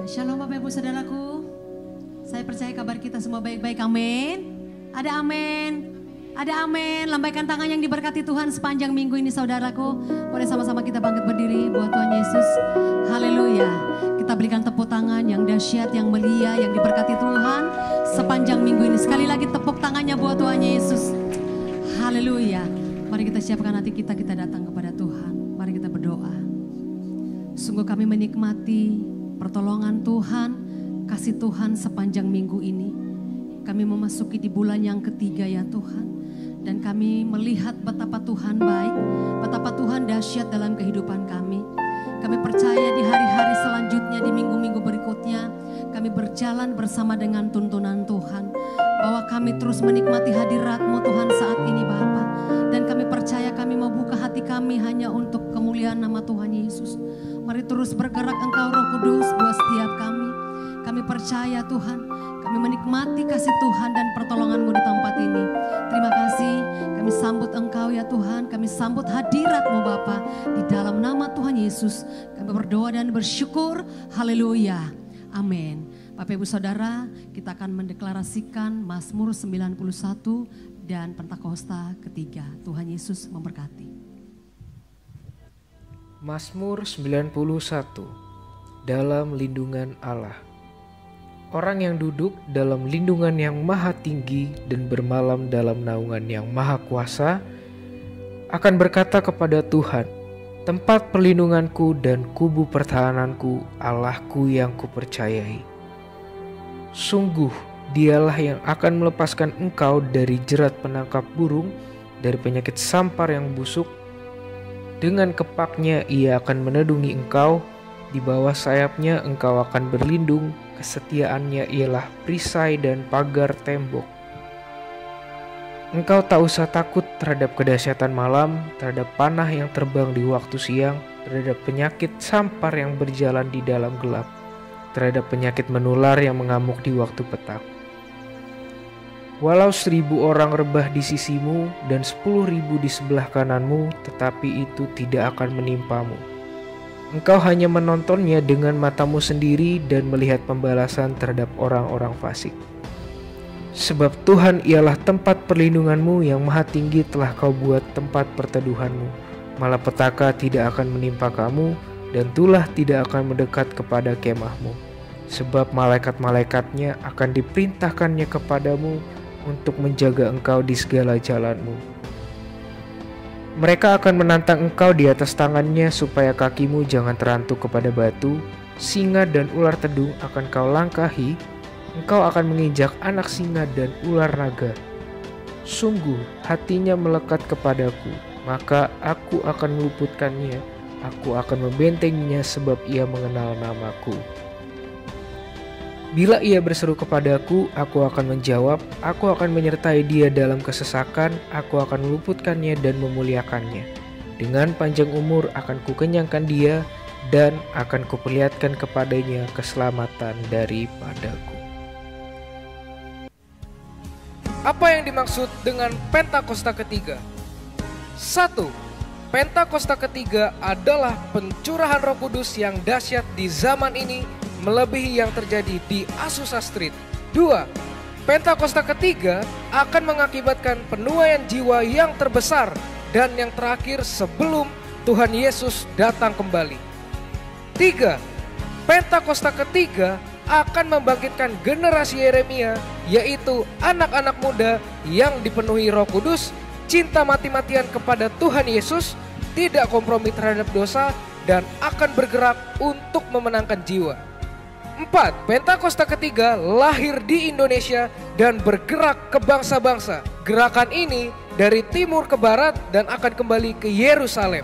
Shalom Bapak Ibu Saudaraku. Saya percaya kabar kita semua baik-baik, amin. Ada amin. Ada amin. Lambaikan tangan yang diberkati Tuhan sepanjang minggu ini saudaraku. Boleh sama-sama kita bangkit berdiri buat Tuhan Yesus. Haleluya. Kita berikan tepuk tangan yang dahsyat, yang mulia, yang diberkati Tuhan sepanjang minggu ini. Sekali lagi tepuk tangannya buat Tuhan Yesus. Haleluya. Mari kita siapkan hati kita datang kepada Tuhan. Mari kita berdoa. Sungguh kami menikmati pertolongan Tuhan, kasih Tuhan sepanjang minggu ini. Kami memasuki di bulan yang ketiga ya Tuhan. Dan kami melihat betapa Tuhan baik, betapa Tuhan dahsyat dalam kehidupan kami. Kami percaya di hari-hari selanjutnya, di minggu-minggu berikutnya, kami berjalan bersama dengan tuntunan Tuhan. Bahwa kami terus menikmati hadirat-Mu Tuhan saat ini Bapa. Dan kami percaya kami mau buka hati kami hanya untuk kemuliaan nama Tuhan Yesus. Mari terus bergerak Engkau Roh Kudus buat setiap kami. Kami percaya Tuhan, kami menikmati kasih Tuhan dan pertolongan-Mu di tempat ini. Terima kasih, kami sambut Engkau ya Tuhan, kami sambut hadirat-Mu Bapa. Di dalam nama Tuhan Yesus, kami berdoa dan bersyukur. Haleluya, amin. Bapak Ibu Saudara, kita akan mendeklarasikan Mazmur 91 dan Pentakosta ketiga. Tuhan Yesus memberkati. Mazmur 91, dalam lindungan Allah. Orang yang duduk dalam lindungan yang maha tinggi dan bermalam dalam naungan yang maha kuasa akan berkata kepada Tuhan, tempat perlindunganku dan kubu pertahananku, Allahku yang kupercayai. Sungguh dialah yang akan melepaskan engkau dari jerat penangkap burung, dari penyakit sampar yang busuk. Dengan kepaknya ia akan menedungi engkau, di bawah sayapnya engkau akan berlindung, kesetiaannya ialah perisai dan pagar tembok. Engkau tak usah takut terhadap kedahsyatan malam, terhadap panah yang terbang di waktu siang, terhadap penyakit sampar yang berjalan di dalam gelap, terhadap penyakit menular yang mengamuk di waktu petang. Walau 1.000 orang rebah di sisimu dan 10.000 di sebelah kananmu, tetapi itu tidak akan menimpamu. Engkau hanya menontonnya dengan matamu sendiri dan melihat pembalasan terhadap orang-orang fasik. Sebab Tuhan ialah tempat perlindunganmu, yang maha tinggi telah kau buat tempat perteduhanmu. Malapetaka tidak akan menimpa kamu, dan tulah tidak akan mendekat kepada kemahmu. Sebab malaikat-malaikatnya akan diperintahkannya kepadamu untuk menjaga engkau di segala jalanmu. Mereka akan menantang engkau di atas tangannya supaya kakimu jangan terantuk kepada batu. Singa dan ular tedung akan kau langkahi, engkau akan menginjak anak singa dan ular naga. Sungguh hatinya melekat kepadaku, maka aku akan meluputkannya, aku akan membentenginya sebab ia mengenal namaku. Bila ia berseru kepadaku, aku akan menjawab, aku akan menyertai dia dalam kesesakan, aku akan meluputkannya dan memuliakannya. Dengan panjang umur akan kukenyangkan dia, dan akan kuperlihatkan kepadanya keselamatan daripadaku. Apa yang dimaksud dengan Pentakosta ketiga? 1. Pentakosta ketiga adalah pencurahan Roh Kudus yang dahsyat di zaman ini, melebihi yang terjadi di Azusa Street. 2. Pentakosta ketiga akan mengakibatkan penuaian jiwa yang terbesar dan yang terakhir sebelum Tuhan Yesus datang kembali. 3. Pentakosta ketiga akan membangkitkan generasi Yeremia, yaitu anak-anak muda yang dipenuhi Roh Kudus, cinta mati-matian kepada Tuhan Yesus, tidak kompromi terhadap dosa, dan akan bergerak untuk memenangkan jiwa. 4. Pentakosta ketiga lahir di Indonesia dan bergerak ke bangsa-bangsa. Gerakan ini dari timur ke barat dan akan kembali ke Yerusalem.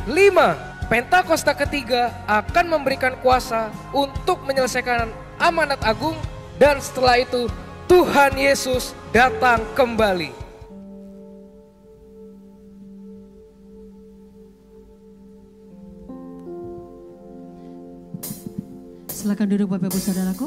5. Pentakosta ketiga akan memberikan kuasa untuk menyelesaikan amanat agung, dan setelah itu Tuhan Yesus datang kembali. Silakan duduk Bapak Ibu Saudaraku.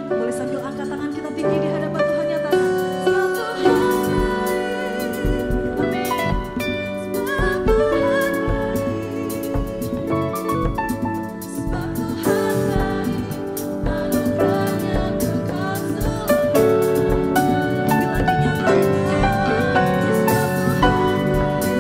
Boleh sambil angkat tangan kita tinggi di hadapan Tuhan, nyatakan sebab Tuhan baik. Amin. Sebab Tuhan baik. Sebab Tuhan baik. Anugerahnya kekal selalu. Lagi nyatakan sebab Tuhan baik.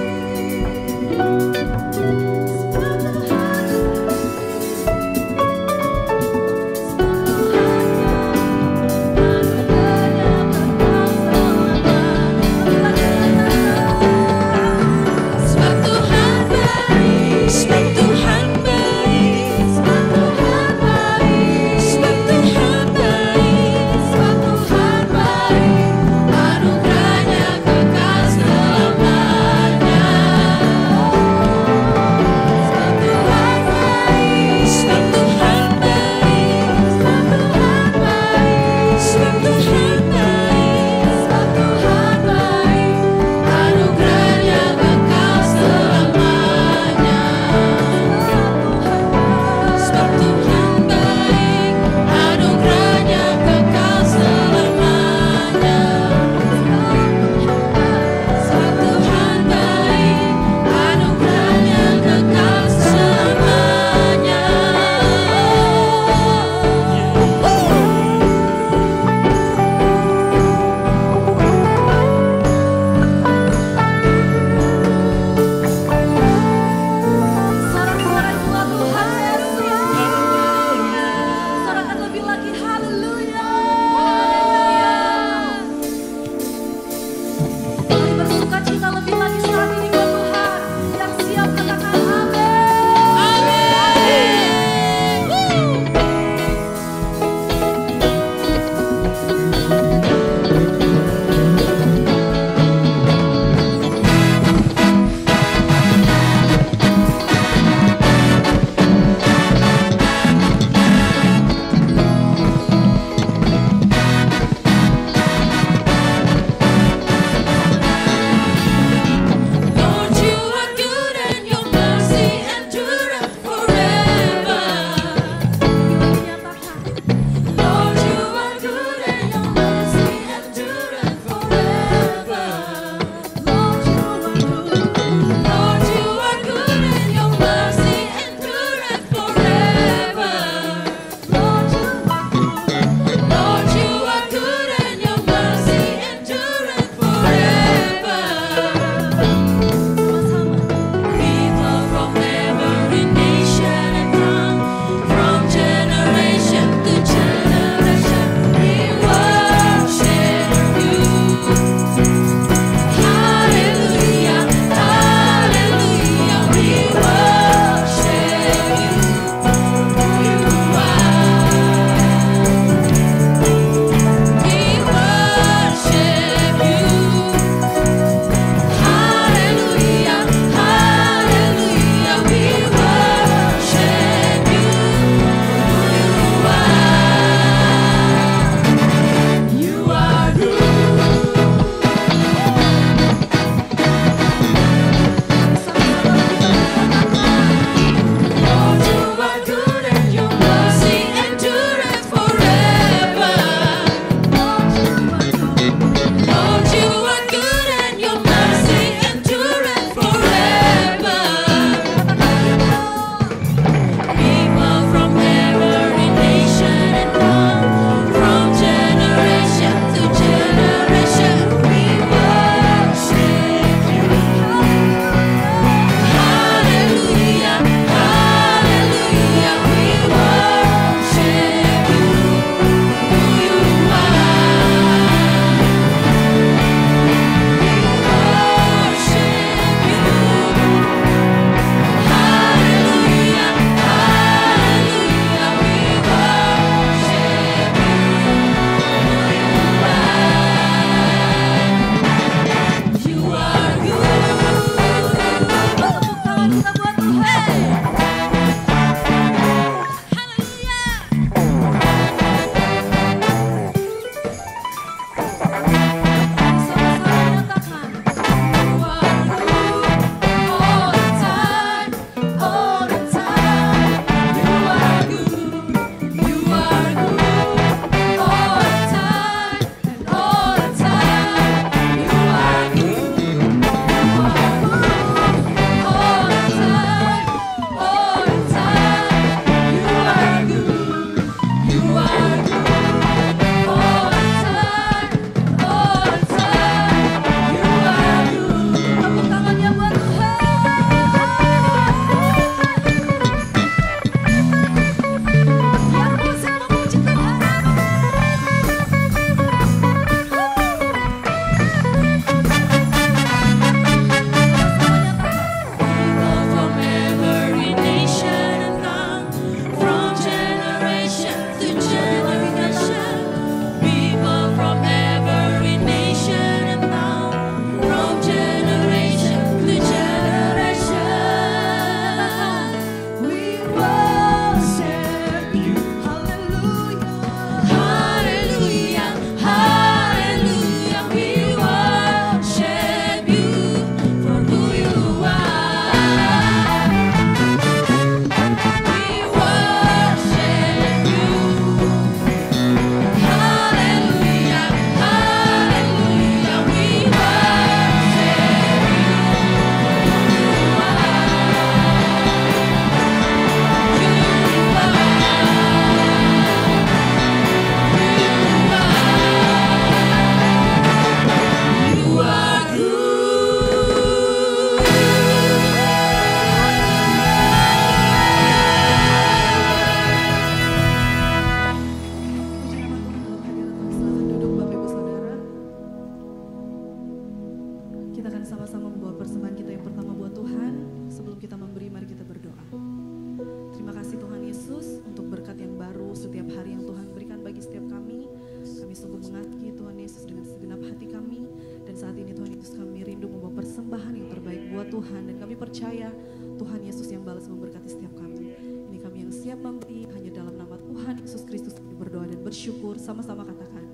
persembahan yang terbaik buat Tuhan. Dan kami percaya Tuhan Yesus yang balas memberkati setiap kami. Ini kami yang siap memberi hanya dalam nama Tuhan Yesus Kristus kami berdoa dan bersyukur. Sama-sama katakan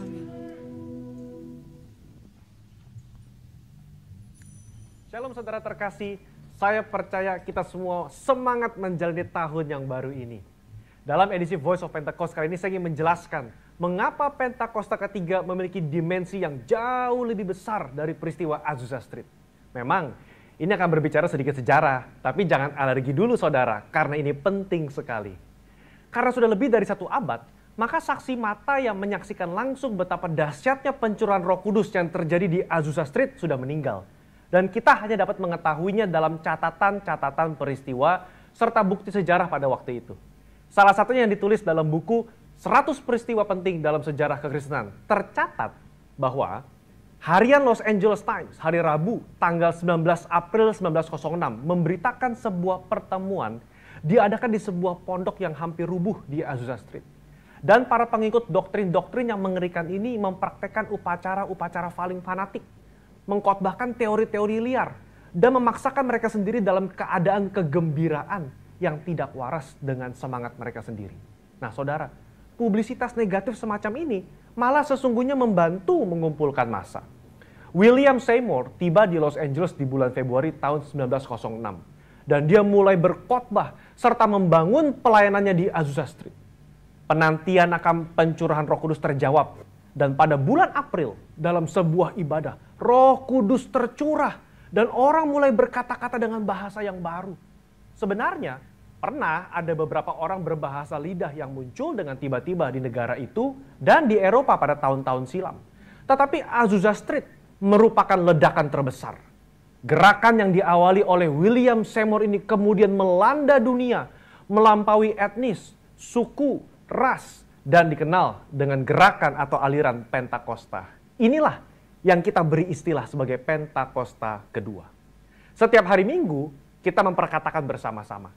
amin. Shalom saudara terkasih, saya percaya kita semua semangat menjalani tahun yang baru ini. Dalam edisi Voice of Pentecost kali ini saya ingin menjelaskan mengapa Pentakosta ketiga memiliki dimensi yang jauh lebih besar dari peristiwa Azusa Street. Memang ini akan berbicara sedikit sejarah, tapi jangan alergi dulu saudara, karena ini penting sekali. Karena sudah lebih dari 1 abad, maka saksi mata yang menyaksikan langsung betapa dahsyatnya pencurahan Roh Kudus yang terjadi di Azusa Street sudah meninggal. Dan kita hanya dapat mengetahuinya dalam catatan-catatan peristiwa serta bukti sejarah pada waktu itu. Salah satunya yang ditulis dalam buku 100 peristiwa penting dalam sejarah kekristenan. Tercatat bahwa harian Los Angeles Times hari Rabu tanggal 19 April 1906 memberitakan sebuah pertemuan diadakan di sebuah pondok yang hampir rubuh di Azusa Street. Dan para pengikut doktrin-doktrin yang mengerikan ini mempraktekkan upacara-upacara paling fanatik, mengkhotbahkan teori-teori liar, dan memaksakan mereka sendiri dalam keadaan kegembiraan yang tidak waras dengan semangat mereka sendiri. Nah saudara, publisitas negatif semacam ini malah sesungguhnya membantu mengumpulkan massa. William Seymour tiba di Los Angeles di bulan Februari tahun 1906. Dan dia mulai berkhotbah serta membangun pelayanannya di Azusa Street. Penantian akan pencurahan Roh Kudus terjawab. Dan pada bulan April dalam sebuah ibadah, Roh Kudus tercurah. Dan orang mulai berkata-kata dengan bahasa yang baru. Sebenarnya, pernah ada beberapa orang berbahasa lidah yang muncul dengan tiba-tiba di negara itu dan di Eropa pada tahun-tahun silam. Tetapi Azusa Street merupakan ledakan terbesar. Gerakan yang diawali oleh William Seymour ini kemudian melanda dunia, melampaui etnis, suku, ras, dan dikenal dengan gerakan atau aliran Pentakosta. Inilah yang kita beri istilah sebagai Pentakosta kedua. Setiap hari Minggu, kita memperkatakan bersama-sama.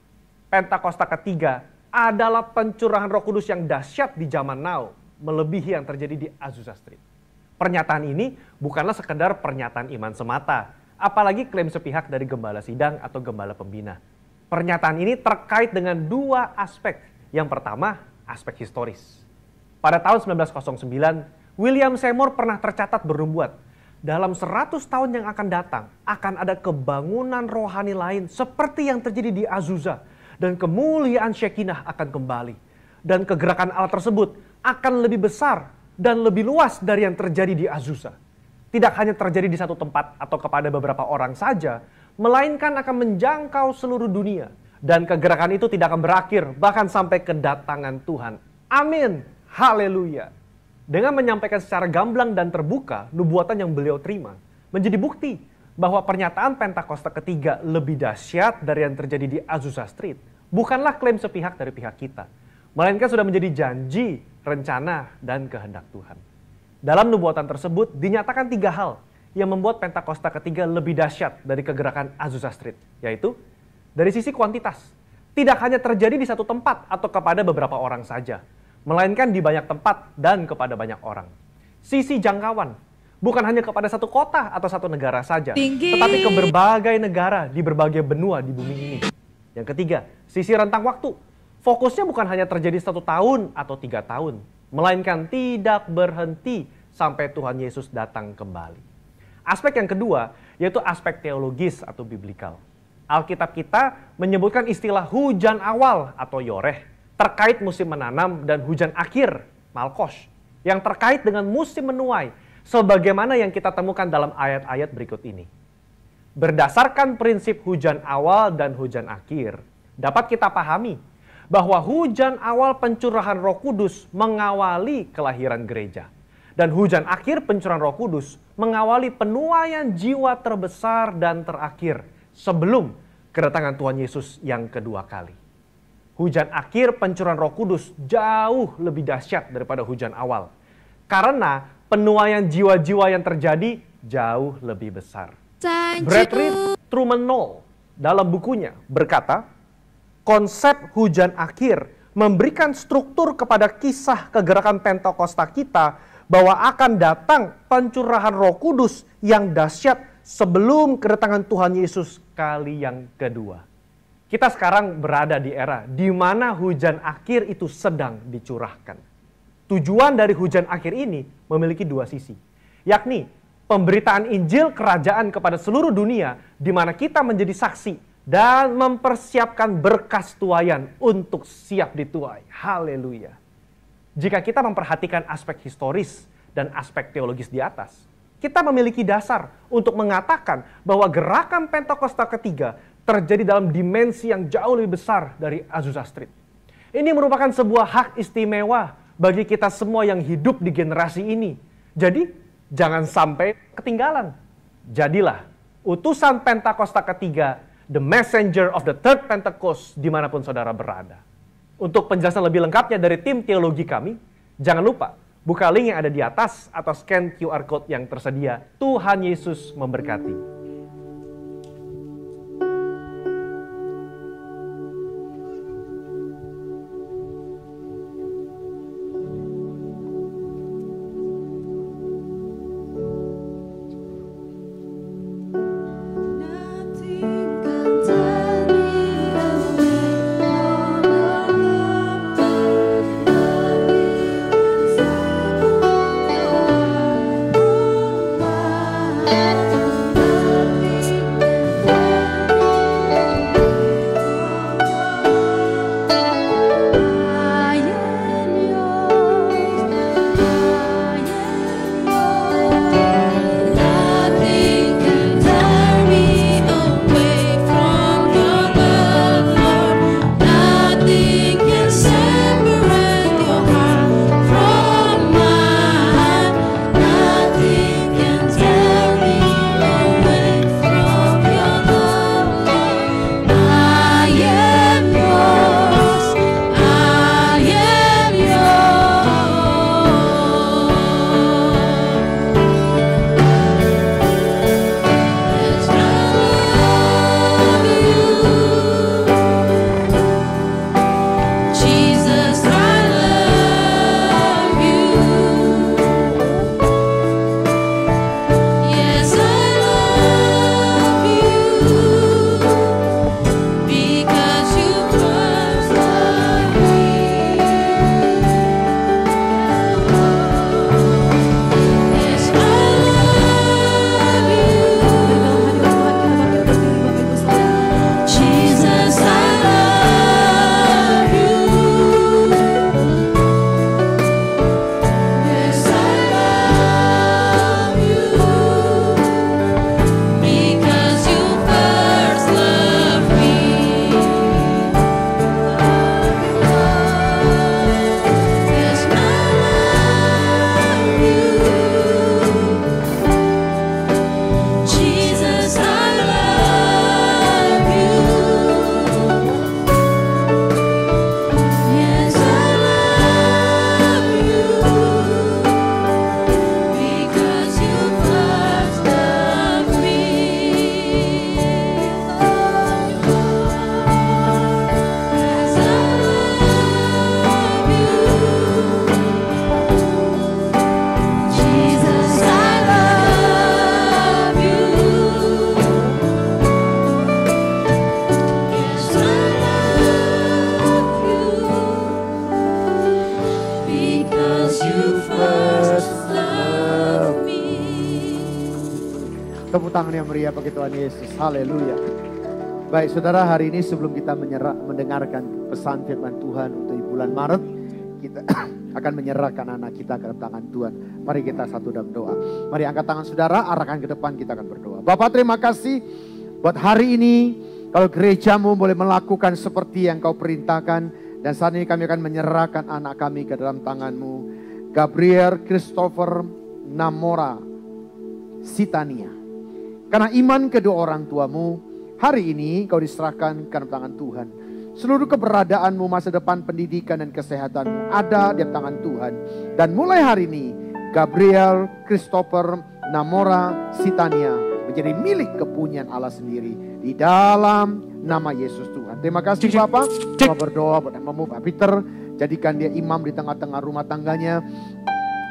Pentakosta ketiga adalah pencurahan Roh Kudus yang dahsyat di zaman now, melebihi yang terjadi di Azusa Street. Pernyataan ini bukanlah sekedar pernyataan iman semata, apalagi klaim sepihak dari gembala sidang atau gembala pembina. Pernyataan ini terkait dengan 2 aspek. Yang pertama, aspek historis. Pada tahun 1909, William Seymour pernah tercatat bernubuat, dalam 100 tahun yang akan datang, akan ada kebangunan rohani lain seperti yang terjadi di Azusa. Dan kemuliaan Shekinah akan kembali. Dan kegerakan Allah tersebut akan lebih besar dan lebih luas dari yang terjadi di Azusa. Tidak hanya terjadi di satu tempat atau kepada beberapa orang saja, melainkan akan menjangkau seluruh dunia. Dan kegerakan itu tidak akan berakhir, bahkan sampai kedatangan Tuhan. Amin. Haleluya. Dengan menyampaikan secara gamblang dan terbuka nubuatan yang beliau terima, menjadi bukti bahwa pernyataan Pentakosta ketiga lebih dahsyat dari yang terjadi di Azusa Street bukanlah klaim sepihak dari pihak kita, melainkan sudah menjadi janji, rencana, dan kehendak Tuhan. Dalam nubuatan tersebut dinyatakan 3 hal yang membuat Pentakosta ketiga lebih dahsyat dari kegerakan Azusa Street, yaitu dari sisi kuantitas, tidak hanya terjadi di satu tempat atau kepada beberapa orang saja, melainkan di banyak tempat dan kepada banyak orang. Sisi jangkauan, bukan hanya kepada satu kota atau satu negara saja, tetapi ke berbagai negara di berbagai benua di bumi ini. Yang ketiga, sisi rentang waktu. Fokusnya bukan hanya terjadi 1 tahun atau 3 tahun, melainkan tidak berhenti sampai Tuhan Yesus datang kembali. Aspek yang kedua, yaitu aspek teologis atau biblikal. Alkitab kita menyebutkan istilah hujan awal atau yoreh, terkait musim menanam, dan hujan akhir, malkos, yang terkait dengan musim menuai, sebagaimana yang kita temukan dalam ayat-ayat berikut ini. Berdasarkan prinsip hujan awal dan hujan akhir, dapat kita pahami bahwa hujan awal pencurahan Roh Kudus mengawali kelahiran gereja. Dan hujan akhir pencurahan Roh Kudus mengawali penuaian jiwa terbesar dan terakhir sebelum kedatangan Tuhan Yesus yang kedua kali. Hujan akhir pencurahan Roh Kudus jauh lebih dahsyat daripada hujan awal. Karena penuaian jiwa-jiwa yang terjadi jauh lebih besar. Bradley Truman Knoll dalam bukunya berkata, konsep hujan akhir memberikan struktur kepada kisah kegerakan Pentakosta kita bahwa akan datang pencurahan Roh Kudus yang dahsyat sebelum kedatangan Tuhan Yesus kali yang kedua. Kita sekarang berada di era di mana hujan akhir itu sedang dicurahkan. Tujuan dari hujan akhir ini memiliki dua sisi, yakni pemberitaan Injil Kerajaan kepada seluruh dunia, di mana kita menjadi saksi dan mempersiapkan berkas tuaian untuk siap dituai. Haleluya. Jika kita memperhatikan aspek historis dan aspek teologis di atas, kita memiliki dasar untuk mengatakan bahwa gerakan Pentakosta ketiga terjadi dalam dimensi yang jauh lebih besar dari Azusa Street. Ini merupakan sebuah hak istimewa bagi kita semua yang hidup di generasi ini. Jadi, jangan sampai ketinggalan. Jadilah utusan Pentakosta ketiga, the messenger of the third Pentecost, dimanapun saudara berada. Untuk penjelasan lebih lengkapnya dari tim teologi kami, jangan lupa buka link yang ada di atas atau scan QR Code yang tersedia. Tuhan Yesus memberkati. Tepuk tangan yang meriah bagi Tuhan Yesus. Haleluya. Baik saudara, hari ini sebelum kita mendengarkan pesan firman Tuhan untuk bulan Maret, kita akan menyerahkan anak kita ke tangan Tuhan. Mari kita satu dalam doa. Mari angkat tangan saudara, arahkan ke depan, kita akan berdoa. Bapak, terima kasih buat hari ini. Kalau gerejamu boleh melakukan seperti yang kau perintahkan. Dan saat ini kami akan menyerahkan anak kami ke dalam tanganmu. Gabriel Christopher Namora Sitania. Karena iman kedua orang tuamu, hari ini kau diserahkan ke dalam tangan Tuhan. Seluruh keberadaanmu, masa depan, pendidikan dan kesehatanmu ada di tangan Tuhan. Dan mulai hari ini, Gabriel Christopher Namora Sitania menjadi milik kepunyaan Allah sendiri. Di dalam nama Yesus Tuhan. Terima kasih Bapak. Kita berdoa buat namamu Pak Peter. Jadikan dia imam di tengah-tengah rumah tangganya.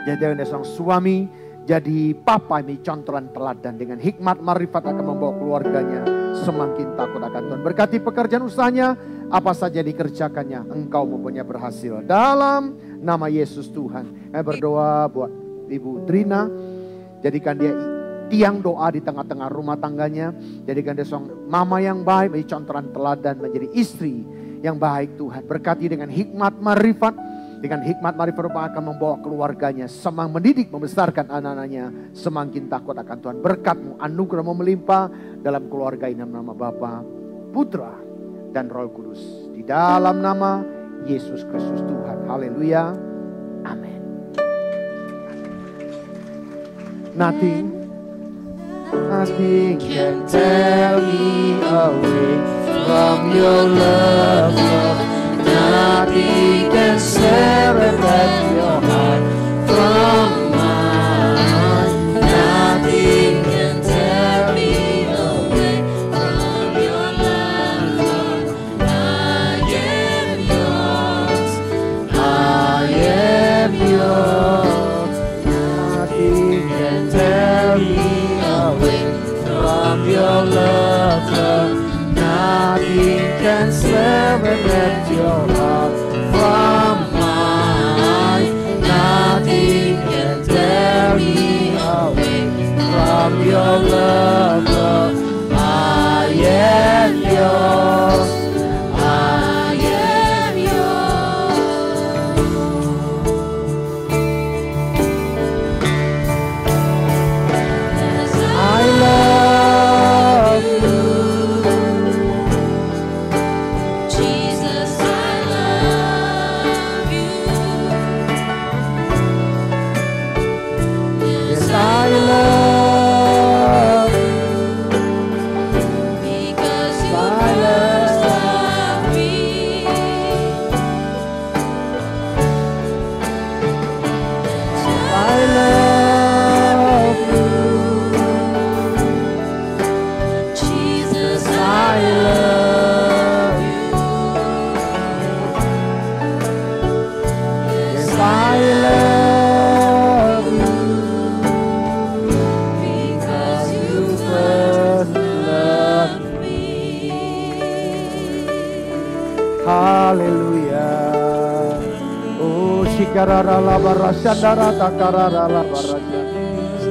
Jadikan dia seorang suami. jadi papa yang contohan teladan. Dengan hikmat marifat akan membawa keluarganya semakin takut akan Tuhan. Berkati pekerjaan usahanya, apa saja dikerjakannya, engkau mempunyai berhasil. Dalam nama Yesus Tuhan. Saya berdoa buat Ibu Trina, jadikan dia tiang doa di tengah-tengah rumah tangganya. Jadikan dia seorang mama yang baik, menjadi contohan teladan, menjadi istri yang baik Tuhan. Berkati dengan hikmat marifat. Dengan hikmat marifat akan membawa keluarganya semakin mendidik, membesarkan anak-anaknya semakin takut akan Tuhan. Berkat-Mu, anugerah-Mu melimpah dalam keluarga ini, dalam nama Bapa, Putra, dan Roh Kudus. Di dalam nama Yesus Kristus Tuhan. Haleluya. Amin. Nothing can tear me away from your love, Lord. Nothing can separate your heart from mine. Nothing can tear me away from your love, Lord. I am yours. I am yours. Nothing can tear me away from your love, Lord. Nothing can separate your heart from mine. Nothing can tear me away from your love, Lord. I am yours. I am yours. I love you.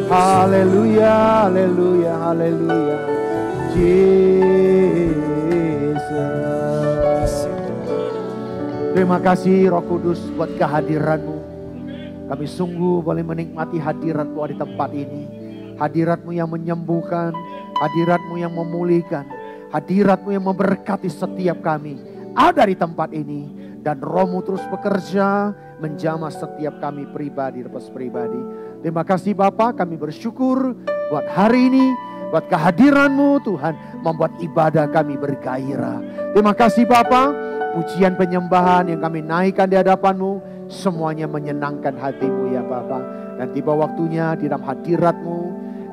Haleluya, haleluya, haleluya. Jesus. Terima kasih Roh Kudus buat kehadiran-Mu. Kami sungguh boleh menikmati hadirat-Mu di tempat ini. Hadirat-Mu yang menyembuhkan, hadirat-Mu yang memulihkan, hadirat-Mu yang memberkati setiap kami ada di tempat ini. Dan Roh-Mu terus bekerja menjamah setiap kami pribadi lepas pribadi. Terima kasih Bapa, kami bersyukur buat hari ini, buat kehadiran-Mu Tuhan, membuat ibadah kami bergairah. Terima kasih Bapa, pujian penyembahan yang kami naikkan di hadapan-Mu, semuanya menyenangkan hati-Mu ya Bapa. Dan tiba waktunya di dalam hadirat-Mu,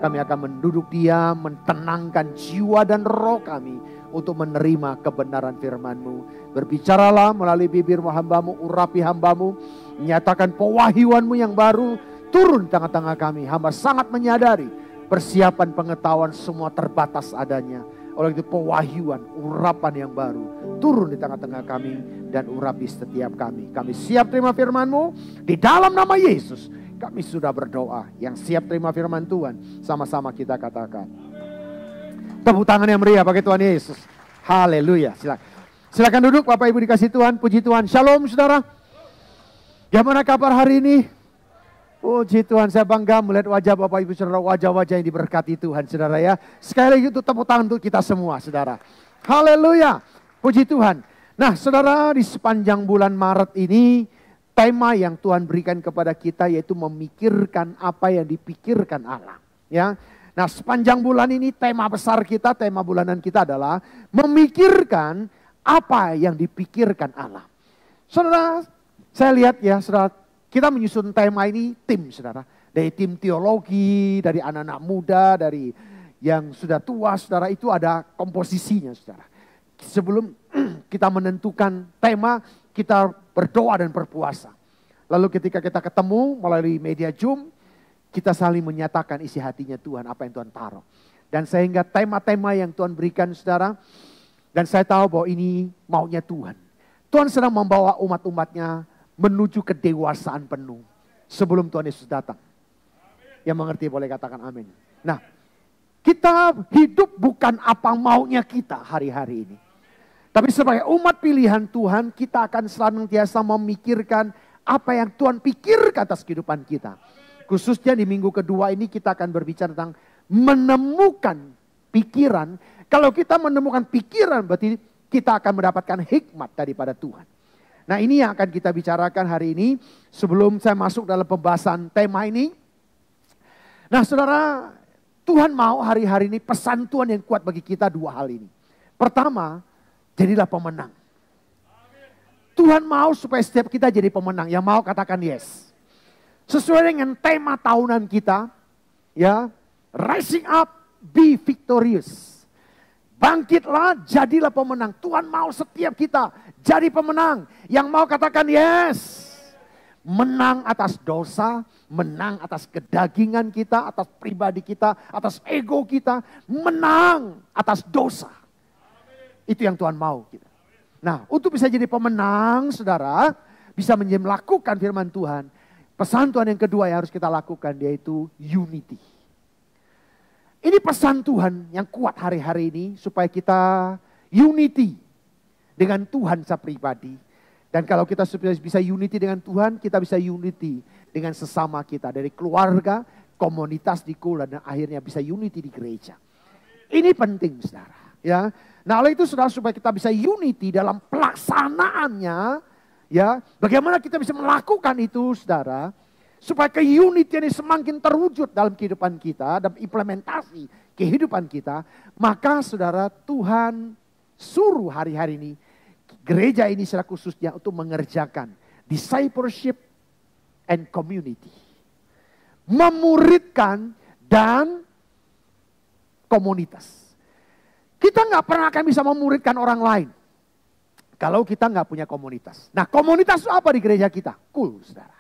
kami akan menduduk diam, mentenangkan jiwa dan roh kami untuk menerima kebenaran firman-Mu. Berbicaralah melalui bibir-Mu hamba-Mu, urapi hamba-Mu, menyatakan pewahyuan-Mu yang baru turun di tengah-tengah kami. Hamba sangat menyadari persiapan pengetahuan semua terbatas adanya. Oleh itu pewahyuan, urapan yang baru turun di tengah-tengah kami dan urapi setiap kami. Kami siap terima firman-Mu di dalam nama Yesus. Kami sudah berdoa. Yang siap terima firman Tuhan, sama-sama kita katakan. Tepuk tangan yang meriah bagi Tuhan Yesus. Haleluya. Silakan duduk Bapak Ibu dikasih Tuhan. Puji Tuhan. Shalom saudara. Gimana kabar hari ini? Puji Tuhan, saya bangga melihat wajah Bapak Ibu saudara, wajah-wajah yang diberkati Tuhan saudara ya. Sekali lagi itu tepuk tangan untuk kita semua saudara. Haleluya. Puji Tuhan. Nah saudara, di sepanjang bulan Maret ini tema yang Tuhan berikan kepada kita yaitu memikirkan apa yang dipikirkan Allah. Ya. Nah sepanjang bulan ini tema besar kita, tema bulanan kita adalah memikirkan apa yang dipikirkan Allah. Saudara, saya lihat ya saudara, kita menyusun tema ini tim saudara. Dari tim teologi, dari anak-anak muda, dari yang sudah tua saudara, itu ada komposisinya saudara. Sebelum kita menentukan tema, kita berdoa dan berpuasa. Lalu ketika kita ketemu melalui media Zoom, kita saling menyatakan isi hatinya Tuhan, apa yang Tuhan taruh. Dan sehingga tema-tema yang Tuhan berikan saudara, dan saya tahu bahwa ini maunya Tuhan. Tuhan sedang membawa umat-umatnya menuju kedewasaan penuh sebelum Tuhan Yesus datang. Yang mengerti boleh katakan amin. Nah, kita hidup bukan apa maunya kita hari-hari ini. Tapi sebagai umat pilihan Tuhan, kita akan senantiasa memikirkan apa yang Tuhan pikirkan atas kehidupan kita. Khususnya di minggu kedua ini kita akan berbicara tentang menemukan pikiran. Kalau kita menemukan pikiran berarti kita akan mendapatkan hikmat daripada Tuhan. Nah, ini yang akan kita bicarakan hari ini sebelum saya masuk dalam pembahasan tema ini. Nah, saudara, Tuhan mau hari-hari ini pesan Tuhan yang kuat bagi kita dua hal ini. Pertama, jadilah pemenang. Tuhan mau supaya setiap kita jadi pemenang. Yang mau katakan yes. Sesuai dengan tema tahunan kita, ya, rising up, be victorious. Bangkitlah, jadilah pemenang. Tuhan mau setiap kita jadi pemenang. Yang mau katakan yes. Menang atas dosa, menang atas kedagingan kita, atas pribadi kita, atas ego kita. Menang atas dosa. Itu yang Tuhan mau kita. Nah, untuk bisa jadi pemenang, saudara, bisa melakukan firman Tuhan. Pesan Tuhan yang kedua yang harus kita lakukan, yaitu unity. Ini pesan Tuhan yang kuat hari-hari ini supaya kita unity dengan Tuhan secara pribadi. Dan kalau kita bisa unity dengan Tuhan, kita bisa unity dengan sesama kita. Dari keluarga, komunitas di Kula, dan akhirnya bisa unity di gereja. Ini penting, saudara. Ya. Nah, oleh itu saudara, supaya kita bisa unity dalam pelaksanaannya, ya, bagaimana kita bisa melakukan itu, saudara, supaya ke-unity ini semakin terwujud dalam kehidupan kita, dalam implementasi kehidupan kita, maka saudara, Tuhan suruh hari-hari ini, gereja ini secara khususnya untuk mengerjakan discipleship and community. Memuridkan dan komunitas. Kita nggak pernah akan bisa memuridkan orang lain kalau kita nggak punya komunitas. Nah, komunitas itu apa di gereja kita? Cool, saudara.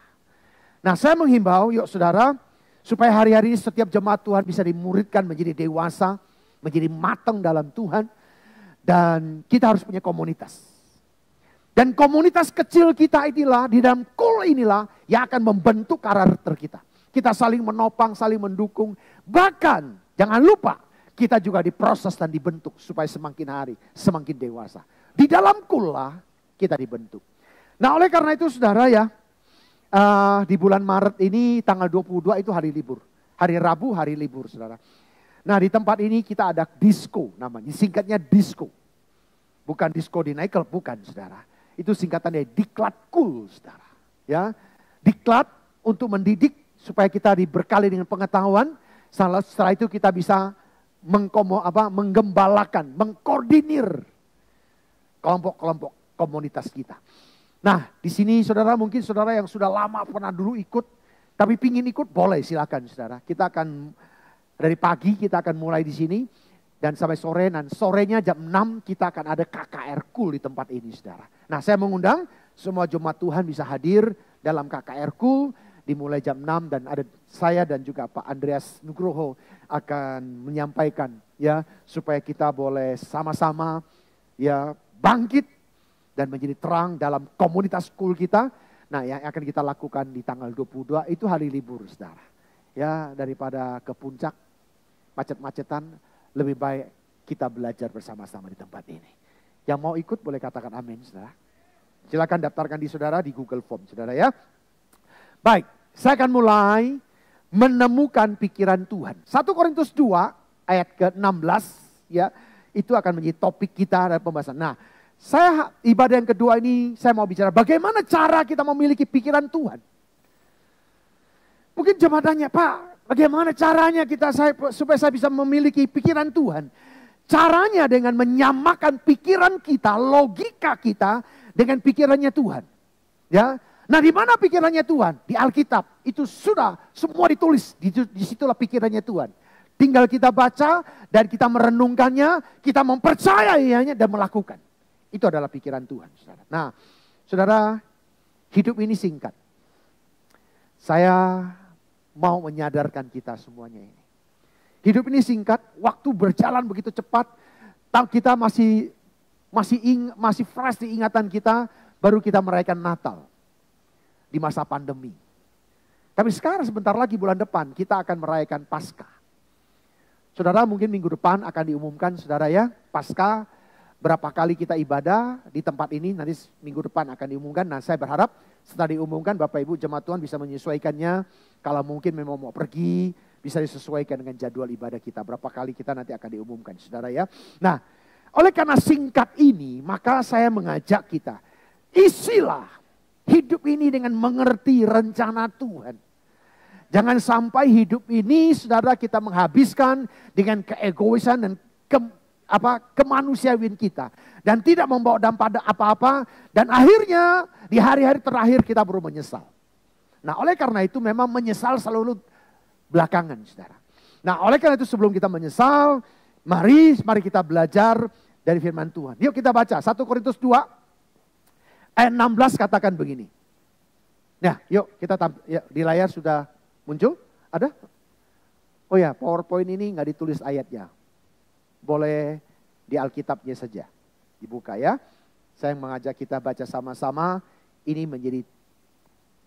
Nah, saya menghimbau, yuk saudara, supaya hari-hari ini setiap jemaat Tuhan bisa dimuridkan menjadi dewasa, menjadi matang dalam Tuhan. Dan kita harus punya komunitas. Dan komunitas kecil kita inilah, di dalam Kul inilah, yang akan membentuk karakter kita. Kita saling menopang, saling mendukung. Bahkan, jangan lupa, kita juga diproses dan dibentuk supaya semakin hari, semakin dewasa. Di dalam Kul lah, kita dibentuk. Nah, oleh karena itu saudara ya, di bulan Maret ini tanggal 22 itu hari libur. Hari Rabu hari libur, saudara. Nah, di tempat ini kita ada disco namanya. Singkatnya disco. Bukan disco di nightclub, bukan, saudara. Itu singkatannya Diklat Kul, saudara. Ya, Diklat untuk mendidik supaya kita diberkali dengan pengetahuan. Setelah itu kita bisa menggembalakan, mengkoordinir kelompok-kelompok komunitas kita. Nah, di sini saudara, mungkin saudara yang sudah lama pernah dulu ikut, tapi pingin ikut, boleh silakan saudara. Kita akan, dari pagi kita akan mulai di sini, dan sampai sore, dan sorenya jam 6 kita akan ada KKR Kul di tempat ini saudara. Nah, saya mengundang semua jemaat Tuhan bisa hadir dalam KKR Kul, dimulai jam 6, dan ada saya dan juga Pak Andreas Nugroho akan menyampaikan ya, supaya kita boleh sama-sama ya bangkit dan menjadi terang dalam komunitas Kul kita. Nah, yang akan kita lakukan di tanggal 22 itu hari libur, saudara. Ya, daripada ke puncak, macet-macetan, lebih baik kita belajar bersama-sama di tempat ini. Yang mau ikut boleh katakan amin, saudara. Silakan daftarkan di saudara di Google Form, saudara ya. Baik, saya akan mulai menemukan pikiran Tuhan. 1 Korintus 2 ayat ke-16 ya, itu akan menjadi topik kita dalam pembahasan. Nah, saya ibadah yang kedua ini saya mau bicara bagaimana cara kita memiliki pikiran Tuhan. Mungkin jemaat tanya, Pak, bagaimana caranya supaya saya bisa memiliki pikiran Tuhan? Caranya dengan menyamakan pikiran kita, logika kita dengan pikirannya Tuhan. Ya, nah di mana pikirannya Tuhan? Di Alkitab itu sudah semua ditulis, disitulah pikirannya Tuhan. Tinggal kita baca dan kita merenungkannya, kita mempercayainya dan melakukan. Itu adalah pikiran Tuhan, saudara. Nah, saudara, hidup ini singkat. Saya mau menyadarkan kita semuanya ini. Hidup ini singkat, waktu berjalan begitu cepat. Kita masih fresh di ingatan kita, baru kita merayakan Natal di masa pandemi. Tapi sekarang sebentar lagi bulan depan kita akan merayakan Paskah. Saudara, mungkin minggu depan akan diumumkan, saudara ya, Paskah berapa kali kita ibadah di tempat ini, nanti minggu depan akan diumumkan. Nah, saya berharap setelah diumumkan Bapak Ibu jemaat Tuhan bisa menyesuaikannya. Kalau mungkin memang mau pergi, bisa disesuaikan dengan jadwal ibadah kita. Berapa kali kita nanti akan diumumkan, saudara ya. Nah, oleh karena singkat ini, maka saya mengajak kita, isilah hidup ini dengan mengerti rencana Tuhan. Jangan sampai hidup ini, saudara, kita menghabiskan dengan keegoisan dan kemanusiaan kita. Dan tidak membawa dampak apa-apa. Dan akhirnya di hari-hari terakhir kita baru menyesal. Nah, oleh karena itu memang menyesal selalu belakangan, saudara. Nah, oleh karena itu sebelum kita menyesal, mari kita belajar dari firman Tuhan. Yuk kita baca 1 Korintus 2 ayat 16 katakan begini. Nah, yuk kita ya, di layar sudah muncul? Ada? Oh ya, PowerPoint ini nggak ditulis ayatnya. Boleh di Alkitabnya saja. Dibuka ya. Saya mengajak kita baca sama-sama. Ini menjadi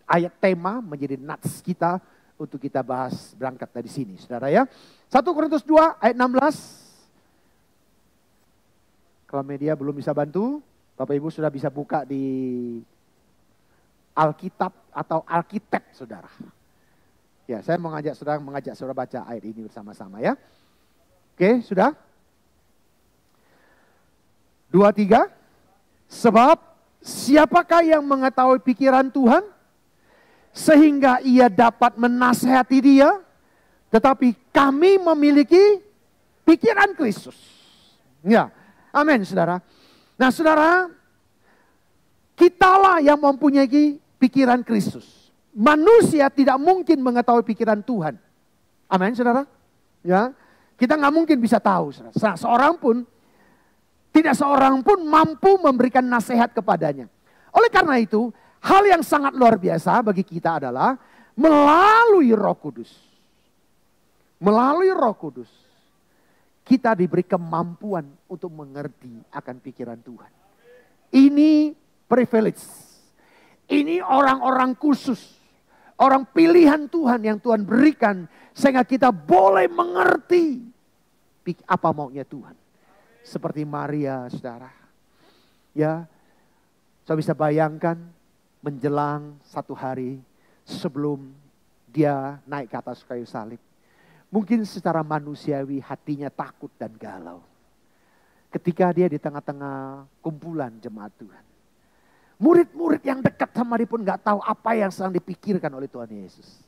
ayat tema, menjadi nats kita untuk kita bahas berangkat dari sini, saudara ya. 1 Korintus 2 ayat 16. Kalau media belum bisa bantu, Bapak Ibu sudah bisa buka di Alkitab atau Alkitab, saudara. Ya, saya mengajak saudara baca ayat ini bersama-sama ya. Oke, sudah? 2, 3. Sebab siapakah yang mengetahui pikiran Tuhan sehingga ia dapat menasehati dia, tetapi kami memiliki pikiran Kristus. Ya, amin saudara. Nah saudara, kitalah yang mempunyai pikiran Kristus. Manusia tidak mungkin mengetahui pikiran Tuhan. Amin saudara. Ya, kita nggak mungkin bisa tahu. Saudara. Tidak seorang pun mampu memberikan nasihat kepadanya. Oleh karena itu, hal yang sangat luar biasa bagi kita adalah melalui Roh Kudus. Melalui Roh Kudus, kita diberi kemampuan untuk mengerti akan pikiran Tuhan. Ini privilege. Ini orang-orang khusus. Orang pilihan Tuhan yang Tuhan berikan sehingga kita boleh mengerti apa maunya Tuhan. Seperti Maria, saudara. Ya, saya bisa bayangkan menjelang satu hari sebelum dia naik ke atas kayu salib. Mungkin secara manusiawi hatinya takut dan galau. Ketika dia di tengah-tengah kumpulan jemaat Tuhan. Murid-murid yang dekat sama dia pun gak tahu apa yang sedang dipikirkan oleh Tuhan Yesus.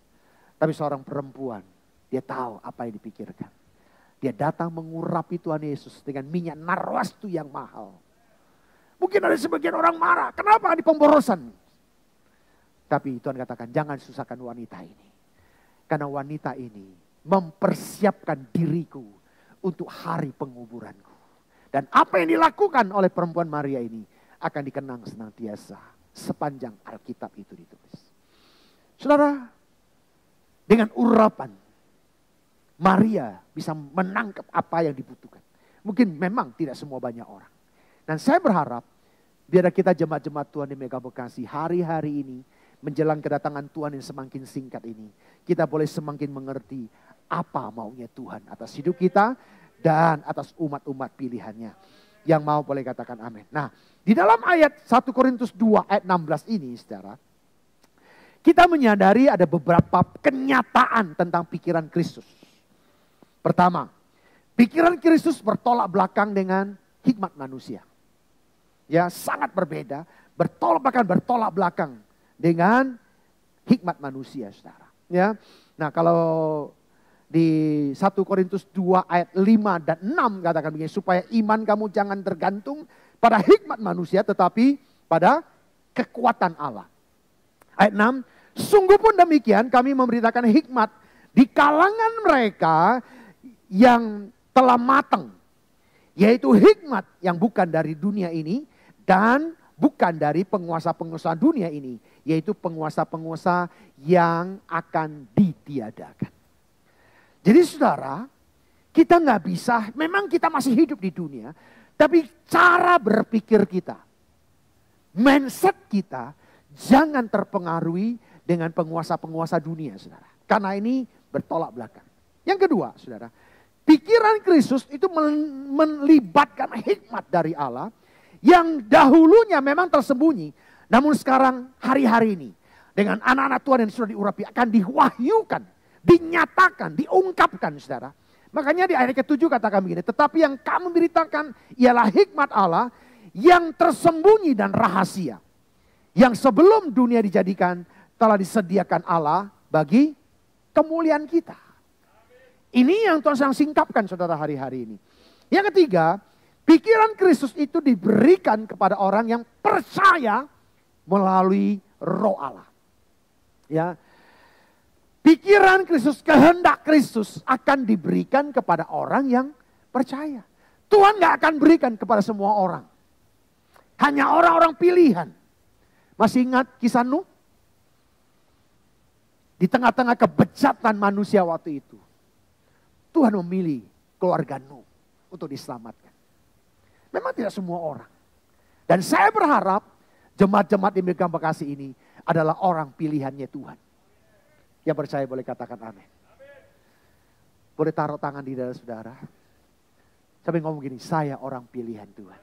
Tapi seorang perempuan, dia tahu apa yang dipikirkan. Dia datang mengurapi Tuhan Yesus dengan minyak narwastu yang mahal. Mungkin ada sebagian orang marah, kenapa di pemborosan? Tapi Tuhan katakan, jangan susahkan wanita ini. Karena wanita ini mempersiapkan diriku untuk hari penguburanku. Dan apa yang dilakukan oleh perempuan Maria ini akan dikenang senantiasa sepanjang Alkitab itu ditulis. Saudara, dengan urapan Maria bisa menangkap apa yang dibutuhkan. Mungkin memang tidak semua banyak orang. Dan saya berharap biar kita jemaat-jemaat Tuhan di Mega Bekasi hari-hari ini menjelang kedatangan Tuhan yang semakin singkat ini. Kita boleh semakin mengerti apa maunya Tuhan atas hidup kita dan atas umat-umat pilihannya. Yang mau boleh katakan amin. Nah, di dalam ayat 1 Korintus 2 ayat 16 ini saudara. Kita menyadari ada beberapa kenyataan tentang pikiran Kristus. Pertama, pikiran Kristus bertolak belakang dengan hikmat manusia. Ya, sangat berbeda, bertolak belakang dengan hikmat manusia, saudara. Ya. Nah, kalau di 1 Korintus 2 ayat 5 dan 6 katakan begini, supaya iman kamu jangan tergantung pada hikmat manusia tetapi pada kekuatan Allah. Ayat 6, sungguh pun demikian kami memberitakan hikmat di kalangan mereka yang telah matang, yaitu hikmat yang bukan dari dunia ini dan bukan dari penguasa-penguasa dunia ini, yaitu penguasa-penguasa yang akan ditiadakan. Jadi saudara, kita nggak bisa, memang kita masih hidup di dunia, tapi cara berpikir kita, mindset kita jangan terpengaruhi dengan penguasa-penguasa dunia, saudara. Karena ini bertolak belakang. Yang kedua, saudara, pikiran Kristus itu melibatkan hikmat dari Allah yang dahulunya memang tersembunyi, namun sekarang hari-hari ini dengan anak-anak Tuhan yang sudah diurapi akan diwahyukan, dinyatakan, diungkapkan, saudara. Makanya di ayat ke-7 katakan begini, tetapi yang kamu beritakan ialah hikmat Allah yang tersembunyi dan rahasia, yang sebelum dunia dijadikan telah disediakan Allah bagi kemuliaan kita. Ini yang Tuhan sedang singkapkan saudara hari-hari ini. Yang ketiga, pikiran Kristus itu diberikan kepada orang yang percaya melalui Roh Allah. Ya, pikiran Kristus, kehendak Kristus akan diberikan kepada orang yang percaya. Tuhan gak akan berikan kepada semua orang. Hanya orang-orang pilihan. Masih ingat kisah Nuh? Di tengah-tengah kebejatan manusia waktu itu, Tuhan memilih keluarga Nuh untuk diselamatkan. Memang tidak semua orang. Dan saya berharap jemaat-jemaat di Megang Bekasi ini adalah orang pilihannya Tuhan. Yang percaya boleh katakan amin. Boleh taruh tangan di dada saudara. Sampai ngomong gini, saya orang pilihan Tuhan.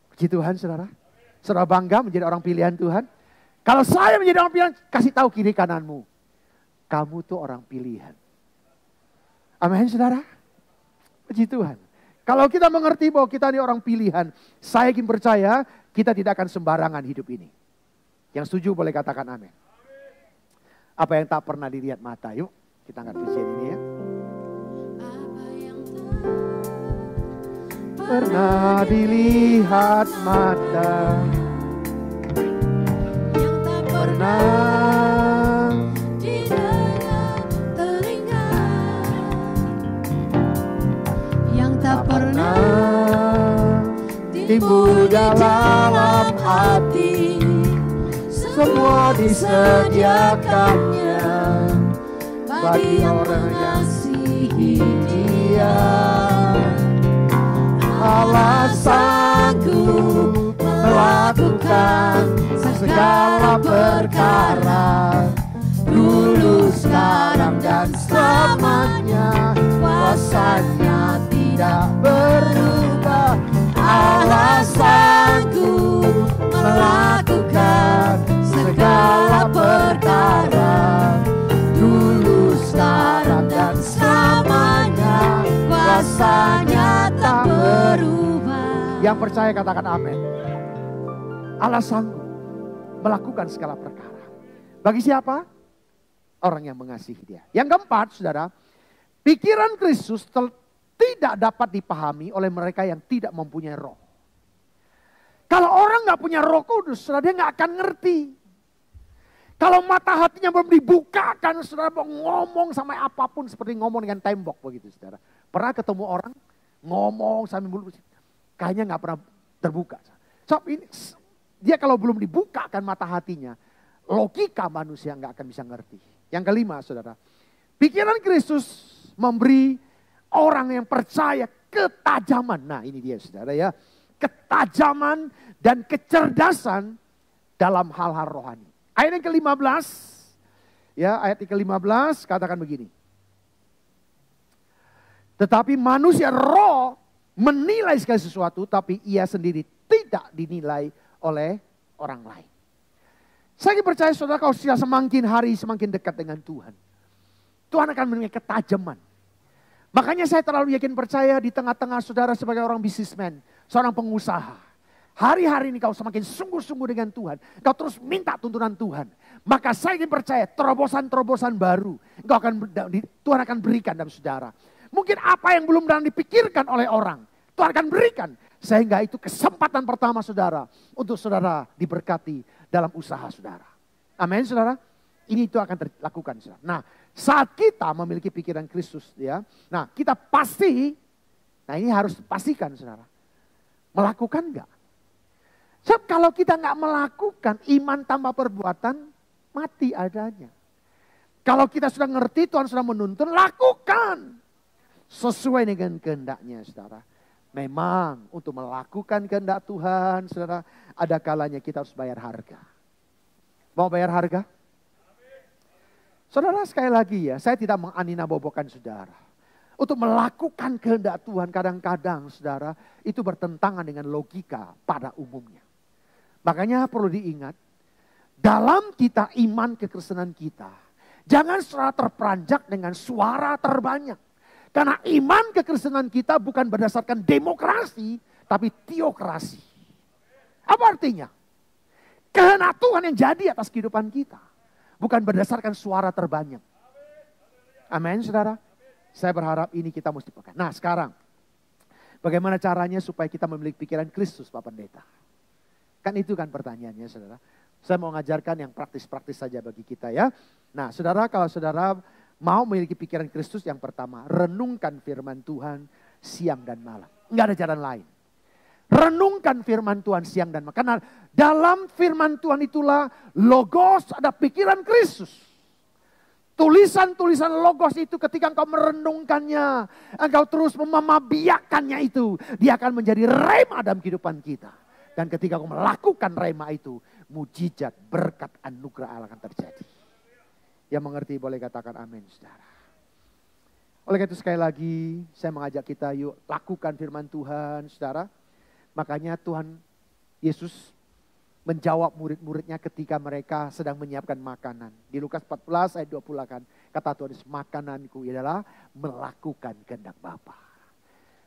Puji Tuhan saudara. Saudara bangga menjadi orang pilihan Tuhan. Kalau saya menjadi orang pilihan, kasih tahu kiri kananmu. Kamu tuh orang pilihan. Amin saudara. Puji Tuhan. Kalau kita mengerti bahwa kita ini orang pilihan, saya yakin percaya kita tidak akan sembarangan hidup ini. Yang setuju boleh katakan amin. Apa yang tak pernah dilihat mata, yuk kita angkat pujian ini ya. Apa yang Pernah dilihat mata, yang tak pernah didengar telinga, yang tak pernah timbul dalam hati, semua disediakannya bagi orang yang mengasihi Dia. Allah sanggup melakukan segala perkara, dulu, sekarang, dan selamanya. Kuasanya tidak berubah. Allah sanggup melakukan segala perkara, dulu, sekarang, dan selamanya. Kuasanya tak berubah. Yang percaya katakan amin. Allah sanggup melakukan segala perkara. Bagi siapa? Orang yang mengasihi Dia. Yang keempat, saudara, pikiran Kristus tidak dapat dipahami oleh mereka yang tidak mempunyai roh. Kalau orang gak punya Roh Kudus, saudara, dia gak akan ngerti. Kalau mata hatinya belum dibukakan, saudara, mau ngomong sama apapun seperti ngomong dengan tembok begitu, saudara. Pernah ketemu orang ngomong sambil mulut, kayaknya gak pernah terbuka. Sebab ini, dia kalau belum dibukakan mata hatinya, logika manusia gak akan bisa ngerti. Yang kelima, saudara, pikiran Kristus memberi orang yang percaya ketajaman. Nah ini dia saudara ya. Ketajaman dan kecerdasan dalam hal-hal rohani. Ayat yang ke-15. Ya, ayat yang ke-15 katakan begini. Tetapi manusia roh menilai segala sesuatu, tapi ia sendiri tidak dinilai oleh orang lain. Saya percaya saudara, kalau semakin hari semakin dekat dengan Tuhan, Tuhan akan memberikan ketajaman. Makanya saya terlalu yakin percaya di tengah-tengah saudara sebagai orang bisnismen, seorang pengusaha. Hari-hari ini kau semakin sungguh-sungguh dengan Tuhan. Kau terus minta tuntunan Tuhan. Maka saya ingin percaya terobosan-terobosan baru Tuhan akan berikan dalam saudara. Mungkin apa yang belum dalam dipikirkan oleh orang, Tuhan akan berikan. Sehingga itu kesempatan pertama saudara untuk saudara diberkati dalam usaha saudara. Amin saudara. Ini itu akan dilakukan saudara. Nah, saat kita memiliki pikiran Kristus ya. Nah, kita pasti, nah ini harus pastikan saudara. Melakukan enggak? Sebab kalau kita nggak melakukan, iman tanpa perbuatan mati adanya. Kalau kita sudah ngerti, Tuhan sudah menuntun, lakukan sesuai dengan kehendaknya, saudara. Memang untuk melakukan kehendak Tuhan, saudara, ada kalanya kita harus bayar harga. Mau bayar harga? Saudara, sekali lagi ya, saya tidak menganinabobokan saudara. Untuk melakukan kehendak Tuhan kadang-kadang, saudara, itu bertentangan dengan logika pada umumnya. Makanya perlu diingat, dalam kita iman kekristenan kita, jangan saudara terperanjak dengan suara terbanyak. Karena iman kekristenan kita bukan berdasarkan demokrasi, tapi teokrasi. Apa artinya? Kehendak Tuhan yang jadi atas kehidupan kita. Bukan berdasarkan suara terbanyak. Amin, saudara. Saya berharap ini kita mesti pakai. Nah sekarang, bagaimana caranya supaya kita memiliki pikiran Kristus, Pak Pendeta? Kan itu kan pertanyaannya, saudara. Saya mau mengajarkan yang praktis-praktis saja bagi kita ya. Nah saudara, kalau saudara mau memiliki pikiran Kristus, yang pertama, renungkan firman Tuhan siang dan malam. Enggak ada jalan lain. Renungkan firman Tuhan siang dan malam. Karena dalam firman Tuhan itulah logos, ada pikiran Kristus. Tulisan-tulisan logos itu ketika engkau merenungkannya, engkau terus memabiakannya itu, dia akan menjadi rema dalam kehidupan kita. Dan ketika engkau melakukan rema itu, mujizat, berkat, anugerah Allah akan terjadi. Yang mengerti boleh katakan amin, saudara. Oleh karena itu sekali lagi saya mengajak kita yuk lakukan firman Tuhan, saudara. Makanya Tuhan Yesus menjawab murid-muridnya ketika mereka sedang menyiapkan makanan. Di Lukas 14 ayat 20 kan kata Tuhan Yesus, makananku adalah melakukan kehendak Bapa.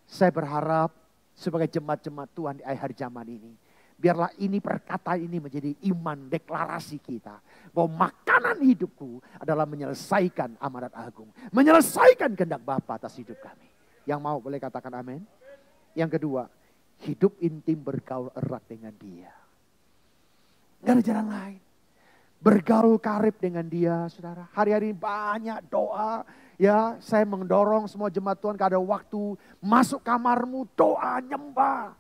Saya berharap sebagai jemaat-jemaat Tuhan di akhir zaman ini, biarlah ini perkataan ini menjadi iman deklarasi kita. Bahwa makanan hidupku adalah menyelesaikan amanat agung. Menyelesaikan kehendak Bapa atas hidup kami. Yang mau boleh katakan amin. Yang kedua, hidup intim bergaul erat dengan dia. Gak ada jalan lain. Bergaul karib dengan dia, saudara. Hari-hari banyak doa. Ya, saya mendorong semua jemaat Tuhan kalau ada waktu masuk kamarmu, doa, nyembah.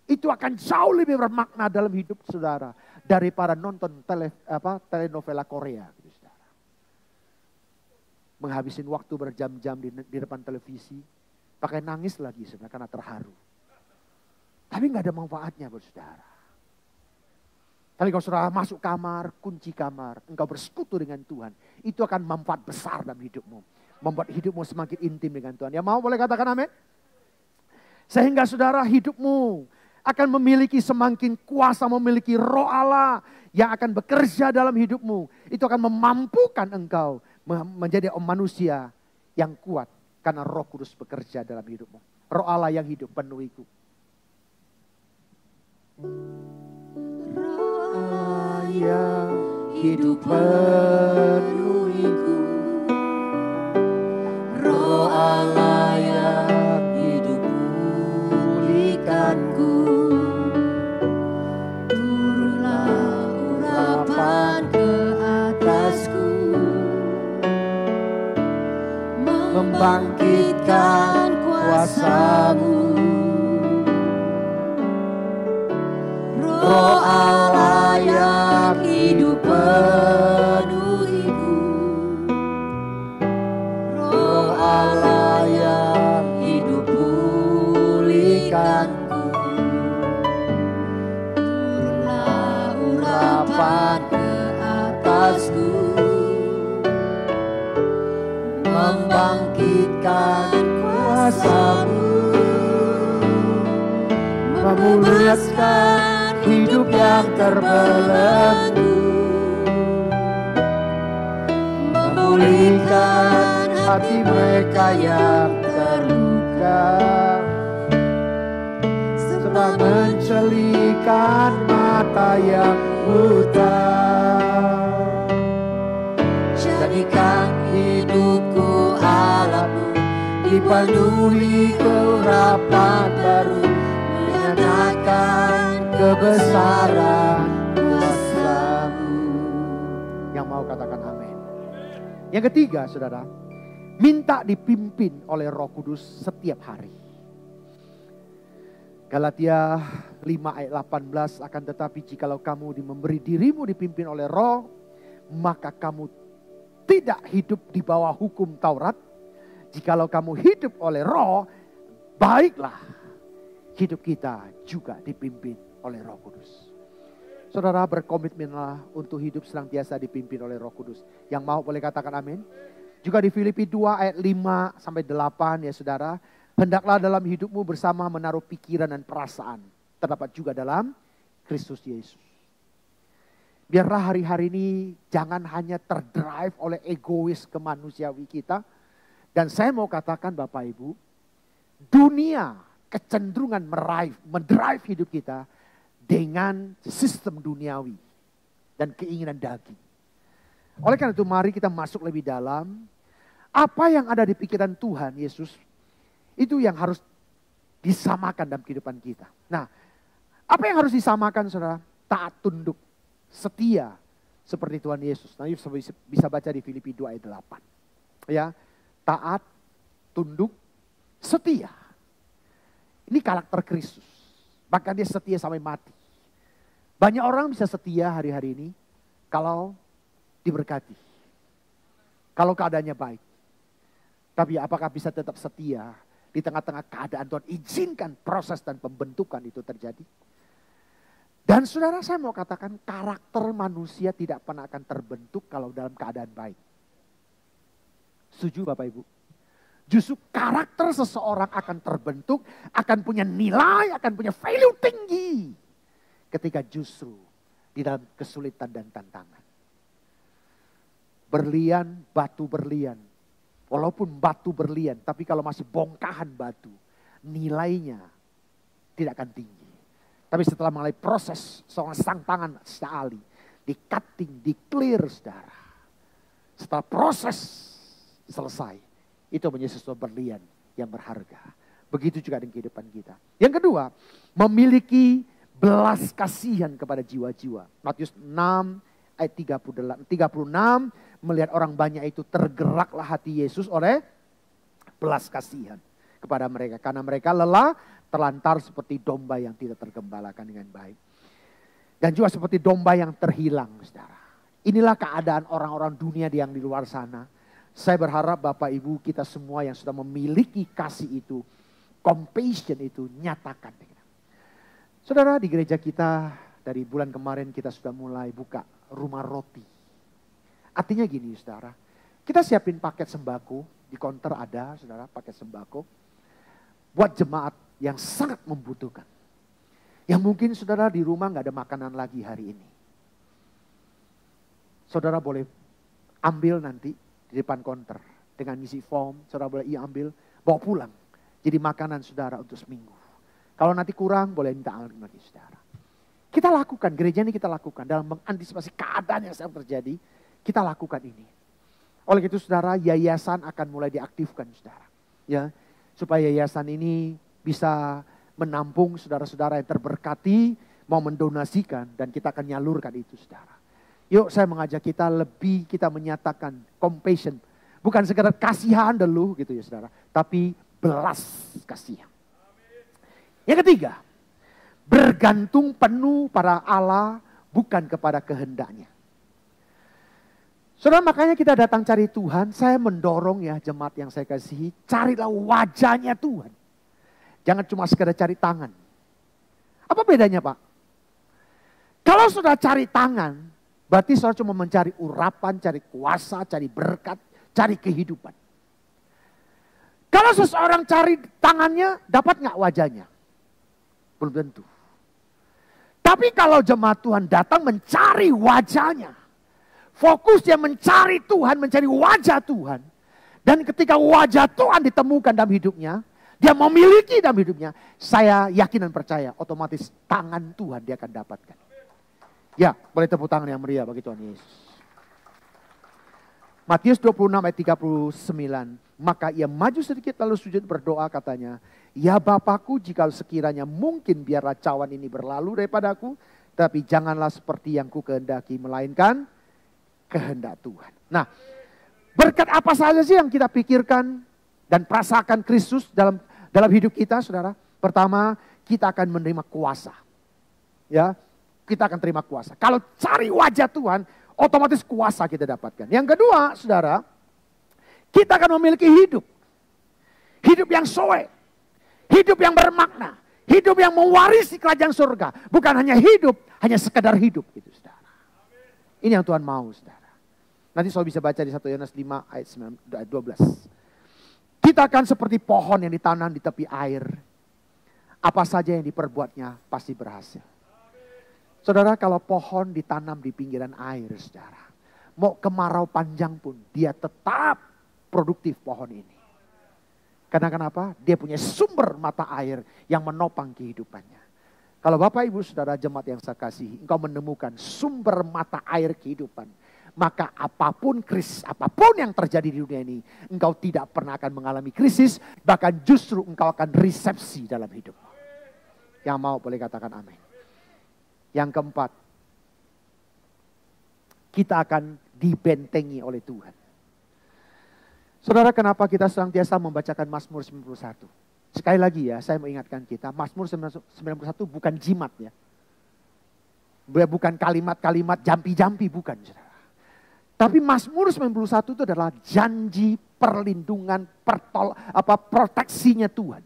Itu akan jauh lebih bermakna dalam hidup saudara daripada nonton telenovela Korea, gitu, saudara. Menghabisin waktu berjam-jam di depan televisi, pakai nangis lagi saudara karena terharu. Tapi nggak ada manfaatnya buat saudara. Tapi kalau saudara masuk kamar, kunci kamar, engkau bersekutu dengan Tuhan, itu akan manfaat besar dalam hidupmu. Membuat hidupmu semakin intim dengan Tuhan. Ya mau boleh katakan amin? Sehingga saudara hidupmu akan memiliki semakin kuasa, memiliki roh Allah yang akan bekerja dalam hidupmu. Itu akan memampukan engkau menjadi manusia yang kuat. Karena Roh Kudus bekerja dalam hidupmu. Roh Allah yang hidup penuhiku. Yang hidup penuhiku, Roh Allah yang hidup pulihkanku, Turunlah urapan ke atasku, membangkitkan kuasa-Mu. Roh Allah yang hidup penuhiku, Roh Allah yang hidup pulihkanku, turunlah urapan ke atasku, membangkitkan kuasa-Mu, memuluskan hidup yang terbelenggu, memulihkan hati mereka yang terluka, serta mencelikan mata yang buta. Jadikan hidupku alam-Mu, dipenuhi keurapan baru, menyatakan kebesaran kuasa-Mu. Yang mau katakan amin. Yang ketiga saudara, minta dipimpin oleh Roh Kudus setiap hari. Galatia 5 ayat 18, akan tetapi jikalau kamu memberi dirimu dipimpin oleh Roh, maka kamu tidak hidup di bawah hukum Taurat. Jikalau kamu hidup oleh Roh, baiklah hidup kita juga dipimpin oleh Roh Kudus. Saudara, berkomitmenlah untuk hidup senantiasa dipimpin oleh Roh Kudus. Yang mau boleh katakan amin. Juga di Filipi 2 ayat 5 sampai 8 ya saudara. Hendaklah dalam hidupmu bersama menaruh pikiran dan perasaan. Terdapat juga dalam Kristus Yesus. Biarlah hari-hari ini jangan hanya terdrive oleh egois kemanusiawi kita. Dan saya mau katakan Bapak Ibu, dunia kecenderungan mendrive hidup kita dengan sistem duniawi dan keinginan daging. Oleh karena itu mari kita masuk lebih dalam. Apa yang ada di pikiran Tuhan Yesus, itu yang harus disamakan dalam kehidupan kita. Nah, apa yang harus disamakan saudara? Taat, tunduk, setia seperti Tuhan Yesus. Nah, bisa baca di Filipi 2 ayat 8. Ya, taat, tunduk, setia. Ini karakter Kristus. Bahkan dia setia sampai mati. Banyak orang bisa setia hari-hari ini kalau diberkati. Kalau keadaannya baik. Tapi apakah bisa tetap setia di tengah-tengah keadaan Tuhan izinkan proses dan pembentukan itu terjadi? Dan saudara, saya mau katakan karakter manusia tidak pernah akan terbentuk kalau dalam keadaan baik. Setuju Bapak Ibu? Justru karakter seseorang akan terbentuk, akan punya nilai, akan punya value tinggi. Ketika justru di dalam kesulitan dan tantangan. Berlian, batu berlian. Walaupun batu berlian, tapi kalau masih bongkahan batu, nilainya tidak akan tinggi. Tapi setelah mulai proses seorang sang tangan ahli, di cutting, di clear saudara. Setelah proses selesai, itu menjadi sesuatu berlian yang berharga. Begitu juga dengan kehidupan kita. Yang kedua, memiliki belas kasihan kepada jiwa-jiwa. Matius 6 ayat 36, melihat orang banyak itu tergeraklah hati Yesus oleh belas kasihan kepada mereka. Karena mereka lelah, terlantar seperti domba yang tidak tergembalakan dengan baik. Dan juga seperti domba yang terhilang, saudara. Inilah keadaan orang-orang dunia yang di luar sana. Saya berharap Bapak Ibu kita semua yang sudah memiliki kasih itu, compassion itu, nyatakan. Saudara, di gereja kita dari bulan kemarin kita sudah mulai buka rumah roti. Artinya gini saudara, kita siapin paket sembako, di konter ada saudara paket sembako. Buat jemaat yang sangat membutuhkan. Yang mungkin saudara di rumah gak ada makanan lagi hari ini. Saudara boleh ambil nanti di depan konter. Dengan ngisi form, saudara boleh ambil, bawa pulang. Jadi makanan saudara untuk seminggu. Kalau nanti kurang boleh minta lagi saudara. Kita lakukan, gereja ini kita lakukan dalam mengantisipasi keadaan yang sedang terjadi. Kita lakukan ini. Oleh itu saudara, yayasan akan mulai diaktifkan saudara. Ya, supaya yayasan ini bisa menampung saudara-saudara yang terberkati, mau mendonasikan dan kita akan nyalurkan itu saudara. Yuk saya mengajak kita menyatakan compassion. Bukan sekedar kasihan dulu gitu ya saudara. Tapi belas kasihan. Yang ketiga, bergantung penuh pada Allah bukan kepada kehendaknya. Saudara, makanya kita datang cari Tuhan. Saya mendorong ya jemaat yang saya kasihi, carilah wajahnya Tuhan. Jangan cuma sekedar cari tangan. Apa bedanya Pak? Kalau sudah cari tangan, berarti saudara cuma mencari urapan, cari kuasa, cari berkat, cari kehidupan. Kalau seseorang cari tangannya, dapat nggak wajahnya? Belum tentu. Tapi kalau jemaat Tuhan datang mencari wajahnya, fokusnya mencari Tuhan, mencari wajah Tuhan. Dan ketika wajah Tuhan ditemukan dalam hidupnya, dia memiliki dalam hidupnya, saya yakin dan percaya otomatis tangan Tuhan dia akan dapatkan. Ya, boleh tepuk tangan yang meriah bagi Tuhan Yesus. Matius 26 ayat 39. Maka ia maju sedikit lalu sujud berdoa katanya, ya Bapakku jika sekiranya mungkin biarlah cawan ini berlalu daripadaku, tapi janganlah seperti yang ku kehendaki, melainkan kehendak Tuhan. Nah, berkat apa saja sih yang kita pikirkan dan perasakan Kristus dalam hidup kita, saudara? Pertama, kita akan menerima kuasa. Ya, kita akan terima kuasa. Kalau cari wajah Tuhan, otomatis kuasa kita dapatkan. Yang kedua, saudara, kita akan memiliki hidup. Hidup yang soe. Hidup yang bermakna. Hidup yang mewarisi kerajaan surga. Bukan hanya hidup, hanya sekedar hidup. Gitu, saudara. Ini yang Tuhan mau, saudara. Nanti saudara bisa baca di 1 Yohanes 5 ayat 12. Kita akan seperti pohon yang ditanam di tepi air. Apa saja yang diperbuatnya pasti berhasil. Saudara, kalau pohon ditanam di pinggiran air, saudara, mau kemarau panjang pun dia tetap produktif pohon ini. Karena kenapa? Dia punya sumber mata air yang menopang kehidupannya. Kalau Bapak Ibu Saudara jemaat yang saya kasihi, engkau menemukan sumber mata air kehidupan, maka apapun krisis, apapun yang terjadi di dunia ini, engkau tidak pernah akan mengalami krisis, bahkan justru engkau akan resepsi dalam hidup. Yang mau boleh katakan amin. Yang keempat, kita akan dibentengi oleh Tuhan. Saudara, kenapa kita senantiasa membacakan Mazmur 91? Sekali lagi ya, saya mau ingatkan kita, Mazmur 91 bukan jimat ya. Bukan kalimat-kalimat jampi-jampi, bukan, saudara. Tapi Mazmur 91 itu adalah janji perlindungan, proteksinya Tuhan.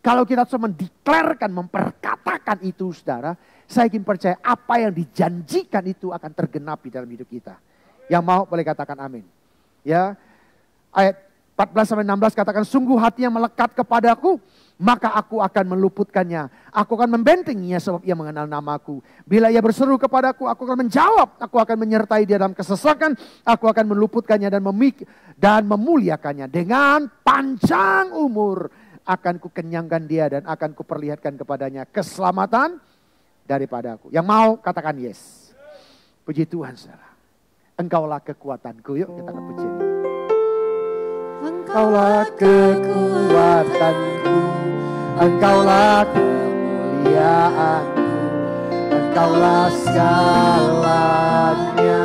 Kalau kita cuma mendeklarkan, memperkatakan itu, saudara, saya ingin percaya apa yang dijanjikan itu akan tergenapi dalam hidup kita. Yang mau boleh katakan amin. Ya, ayat 14-16 katakan, sungguh hatinya melekat kepadaku, maka aku akan meluputkannya. Aku akan membentenginya sebab ia mengenal namaku. Bila ia berseru kepadaku, aku akan menjawab. Aku akan menyertai dia dalam kesesakan. Aku akan meluputkannya dan memuliakannya. Dengan panjang umur akan kukenyangkan dia dan akan kuperlihatkan kepadanya keselamatan daripada aku. Yang mau katakan yes. Puji Tuhan, saudara. Engkaulah kekuatanku. Yuk kita akan puji. Engkaulah kekuatanku, Engkaulah kemuliaanku, Engkaulah segalanya.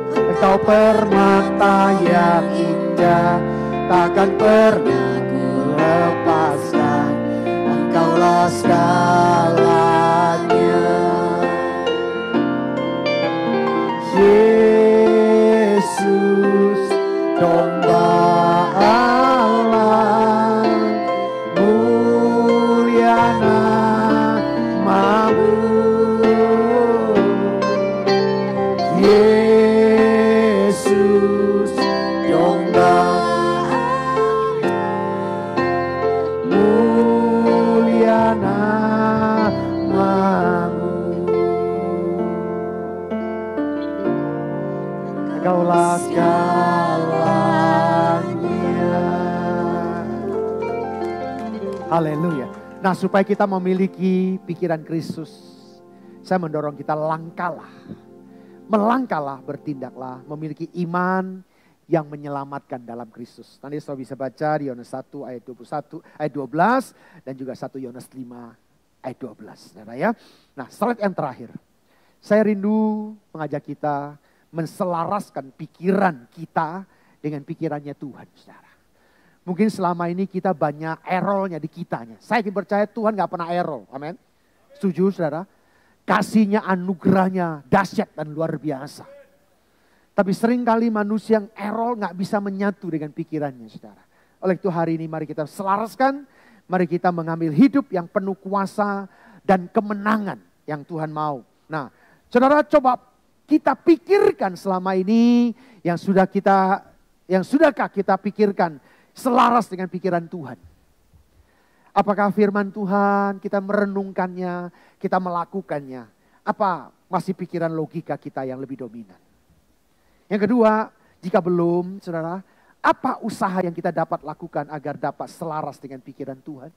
Engkau permata yang indah, takkan pernah ku lepaskan. Engkaulah segalanya. Yesus, domba Allah, mulia namamu. Yesus, domba mulia namamu. Engkaulah segalanya. Haleluya. Nah, supaya kita memiliki pikiran Kristus, saya mendorong kita melangkahlah, bertindaklah, memiliki iman yang menyelamatkan dalam Kristus. Nanti saudara bisa baca di Yohanes 1 ayat 21, ayat 12 dan juga 1 Yohanes 5 ayat 12. Saudara ya. Nah, slide yang terakhir. Saya rindu mengajak kita menselaraskan pikiran kita dengan pikirannya Tuhan, saudara. Mungkin selama ini kita banyak errornya di kitanya. Saya ingin percaya Tuhan gak pernah error, amin. Setuju, saudara? Kasihnya, anugerahnya dahsyat dan luar biasa. Tapi seringkali manusia yang error gak bisa menyatu dengan pikirannya, saudara. Oleh itu hari ini mari kita selaraskan, mari kita mengambil hidup yang penuh kuasa dan kemenangan yang Tuhan mau. Nah, saudara, coba kita pikirkan selama ini yang sudahkah kita pikirkan selaras dengan pikiran Tuhan. Apakah firman Tuhan kita merenungkannya, kita melakukannya? Apa masih pikiran logika kita yang lebih dominan? Yang kedua, jika belum, saudara, apa usaha yang kita dapat lakukan agar dapat selaras dengan pikiran Tuhan?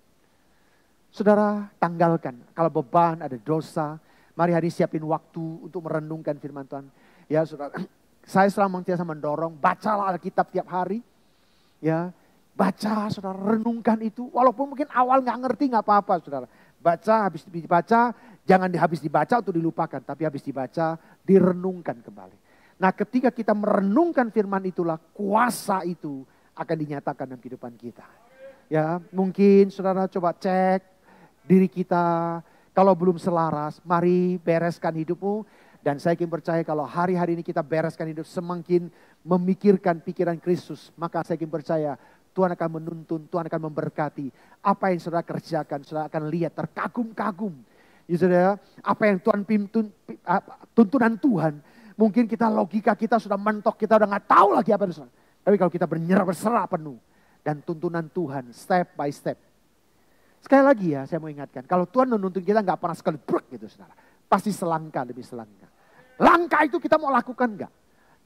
Saudara, tanggalkan. Kalau beban, ada dosa, mari hari siapin waktu untuk merenungkan firman Tuhan. Ya, saudara, saya selalu mendorong, bacalah Alkitab tiap hari. Ya, baca, saudara, renungkan itu. Walaupun mungkin awal nggak ngerti, nggak apa-apa, saudara. Baca, habis dibaca, jangan habis dibaca atau dilupakan. Tapi habis dibaca, direnungkan kembali. Nah, ketika kita merenungkan firman itulah, kuasa itu akan dinyatakan dalam kehidupan kita. Ya, mungkin saudara coba cek diri kita. Kalau belum selaras, mari bereskan hidupmu. Dan saya yakin percaya kalau hari-hari ini kita bereskan hidup, semakin memikirkan pikiran Kristus, maka saya yakin percaya Tuhan akan menuntun, Tuhan akan memberkati. Apa yang saudara kerjakan, saudara akan lihat terkagum-kagum. Ya saudara, apa yang Tuhan tuntunan Tuhan, mungkin kita logika kita sudah mentok, kita udah gak tahu lagi apa itu. Tapi kalau kita berserah penuh dan tuntunan Tuhan step by step. Sekali lagi ya, saya mau ingatkan, kalau Tuhan menuntun kita gak pernah sekali brek gitu saudara. Pasti selangkah demi selangkah. Langkah itu kita mau lakukan gak?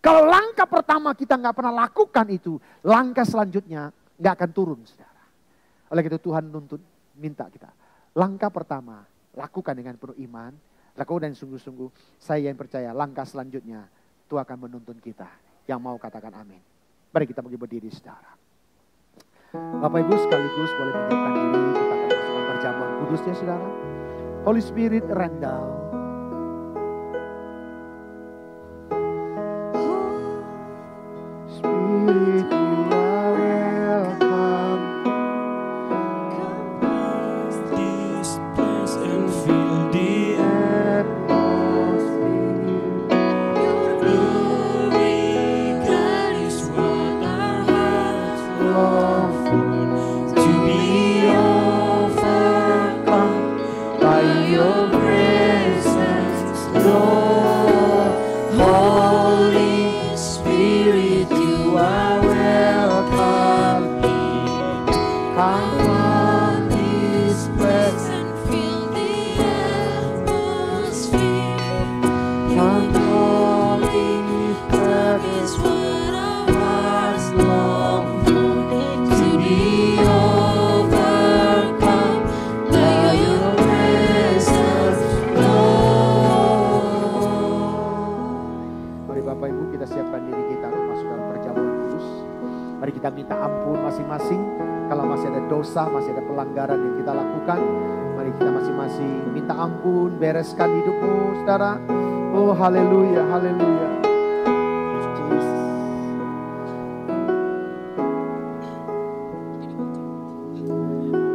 Kalau langkah pertama kita gak pernah lakukan itu, langkah selanjutnya gak akan turun saudara. Oleh itu Tuhan nuntun, minta kita. Langkah pertama, lakukan dengan penuh iman, lakukan dengan sungguh-sungguh. Saya yang percaya langkah selanjutnya Tuhan akan menuntun kita. Yang mau katakan amin. Mari kita pergi berdiri saudara. Bapak Ibu sekaligus boleh menyiapkan diri, kita akan masukkan perjamuan kudusnya saudara. Holy Spirit rendah. Spirit you are welcome. This place and feel the Atmosphere. glory. God is what our hearts long for. To be overcome By your presence, Lord. Holy Spirit, you are welcome. Come on this place. And feel the atmosphere. Come on this That place. is what our hearts long for. To be overcome by your presence, Lord. Mari Bapak Ibu kita siapkan diri kita untuk masuk dalam perjamuan kudus. Mari kita minta ampun masing-masing. Kalau masih ada dosa, masih ada pelanggaran yang kita lakukan, mari kita masing-masing minta ampun, bereskan hidupmu saudara. Oh haleluya, haleluya. Jesus.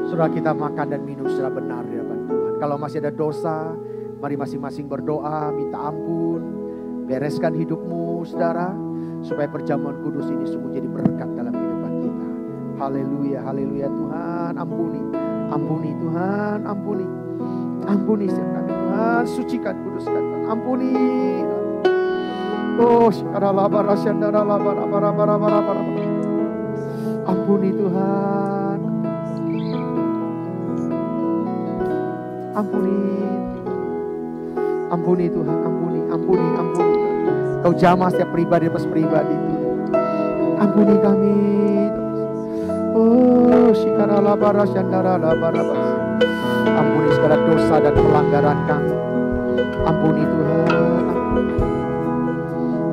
Saudara kita makan dan minum secara benar di hadapan Tuhan. Kalau masih ada dosa, mari masing-masing berdoa, minta ampun, bereskan hidupmu saudara, supaya perjamuan kudus ini sungguh jadi berkat dalam kehidupan kita. Haleluya, haleluya Tuhan, ampuni, ampuni Tuhan, ampuni, ampuni setiap kami Tuhan, sucikan, kuduskan Tuhan, ampuni. Oh, ampuni Tuhan, ampuni, ampuni Tuhan, ampuni, ampuni, ampuni. Kau jamah setiap pribadi lepas pribadi Tuhan. Ampuni kami. Oh, shikarala barasandara barabas. Ampuni segala dosa dan pelanggaran kami. Ampuni Tuhan.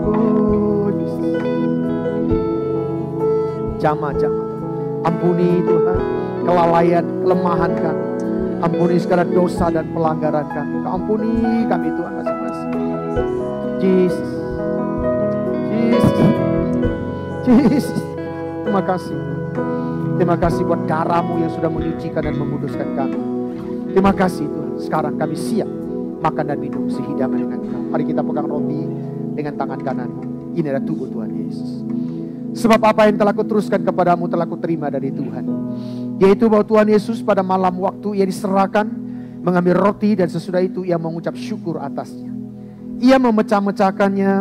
Oh, Yesus. Jamah. Ampuni Tuhan kelalaian, kelemahan kami. Ampuni segala dosa dan pelanggaran kami. Kau ampuni kami Tuhan masing-masing. Jesus. Jesus. Terima kasih. Terima kasih buat darah-Mu yang sudah menyucikan dan menguduskan kami. Terima kasih Tuhan. Sekarang kami siap makan dan minum sehidangan dengan Kau. Mari kita pegang roti dengan tangan kanan-Mu. Ini adalah tubuh Tuhan Yesus. Sebab apa yang telah Kuteruskan kepadamu telah Kuterima dari Tuhan. Yaitu bahwa Tuhan Yesus pada malam waktu Ia diserahkan, mengambil roti dan sesudah itu Ia mengucap syukur atasnya. Ia memecah-mecahkannya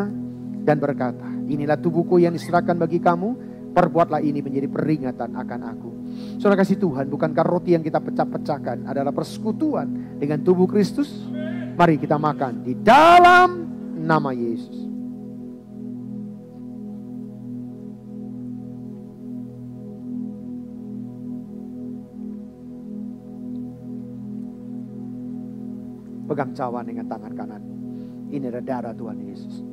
dan berkata, inilah tubuhku yang diserahkan bagi kamu, perbuatlah ini menjadi peringatan akan aku. Saudara kasih Tuhan, bukankah roti yang kita pecah-pecahkan adalah persekutuan dengan tubuh Kristus? Mari kita makan di dalam nama Yesus. Pegang cawan dengan tangan kanan. Ini adalah darah Tuhan Yesus.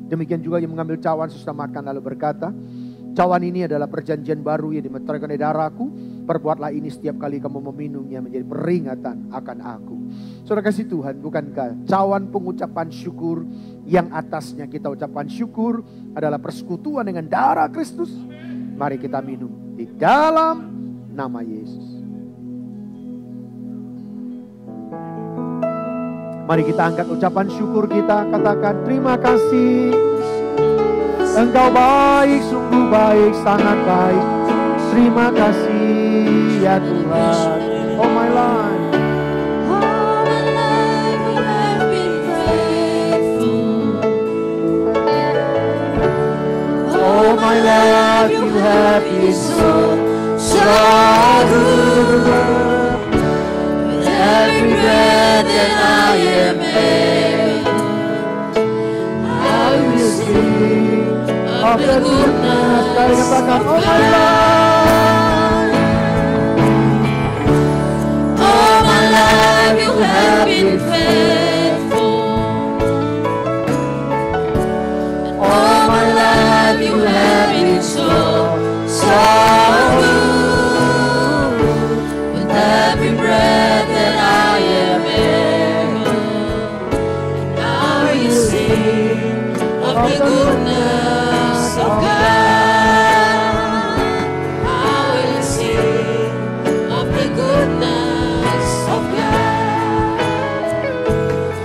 Demikian juga yang mengambil cawan sesudah makan lalu berkata, cawan ini adalah perjanjian baru yang dimeteraikan oleh darahku. Perbuatlah ini setiap kali kamu meminumnya menjadi peringatan akan aku. Saudara kasih Tuhan, bukankah cawan pengucapan syukur yang atasnya kita ucapkan syukur adalah persekutuan dengan darah Kristus? Mari kita minum di dalam nama Yesus. Mari kita angkat ucapan syukur kita, katakan terima kasih. Engkau baik, sungguh baik, sangat baik. Terima kasih ya Tuhan. Oh my life. All my life you have been so good. With every breath that I am able, I will sing of the goodness. Kali katakan oh my life. All my life you have been faithful. All my life you have been so good. With every breath that I am able, I will sing of the goodness of God. I will sing of the goodness of God.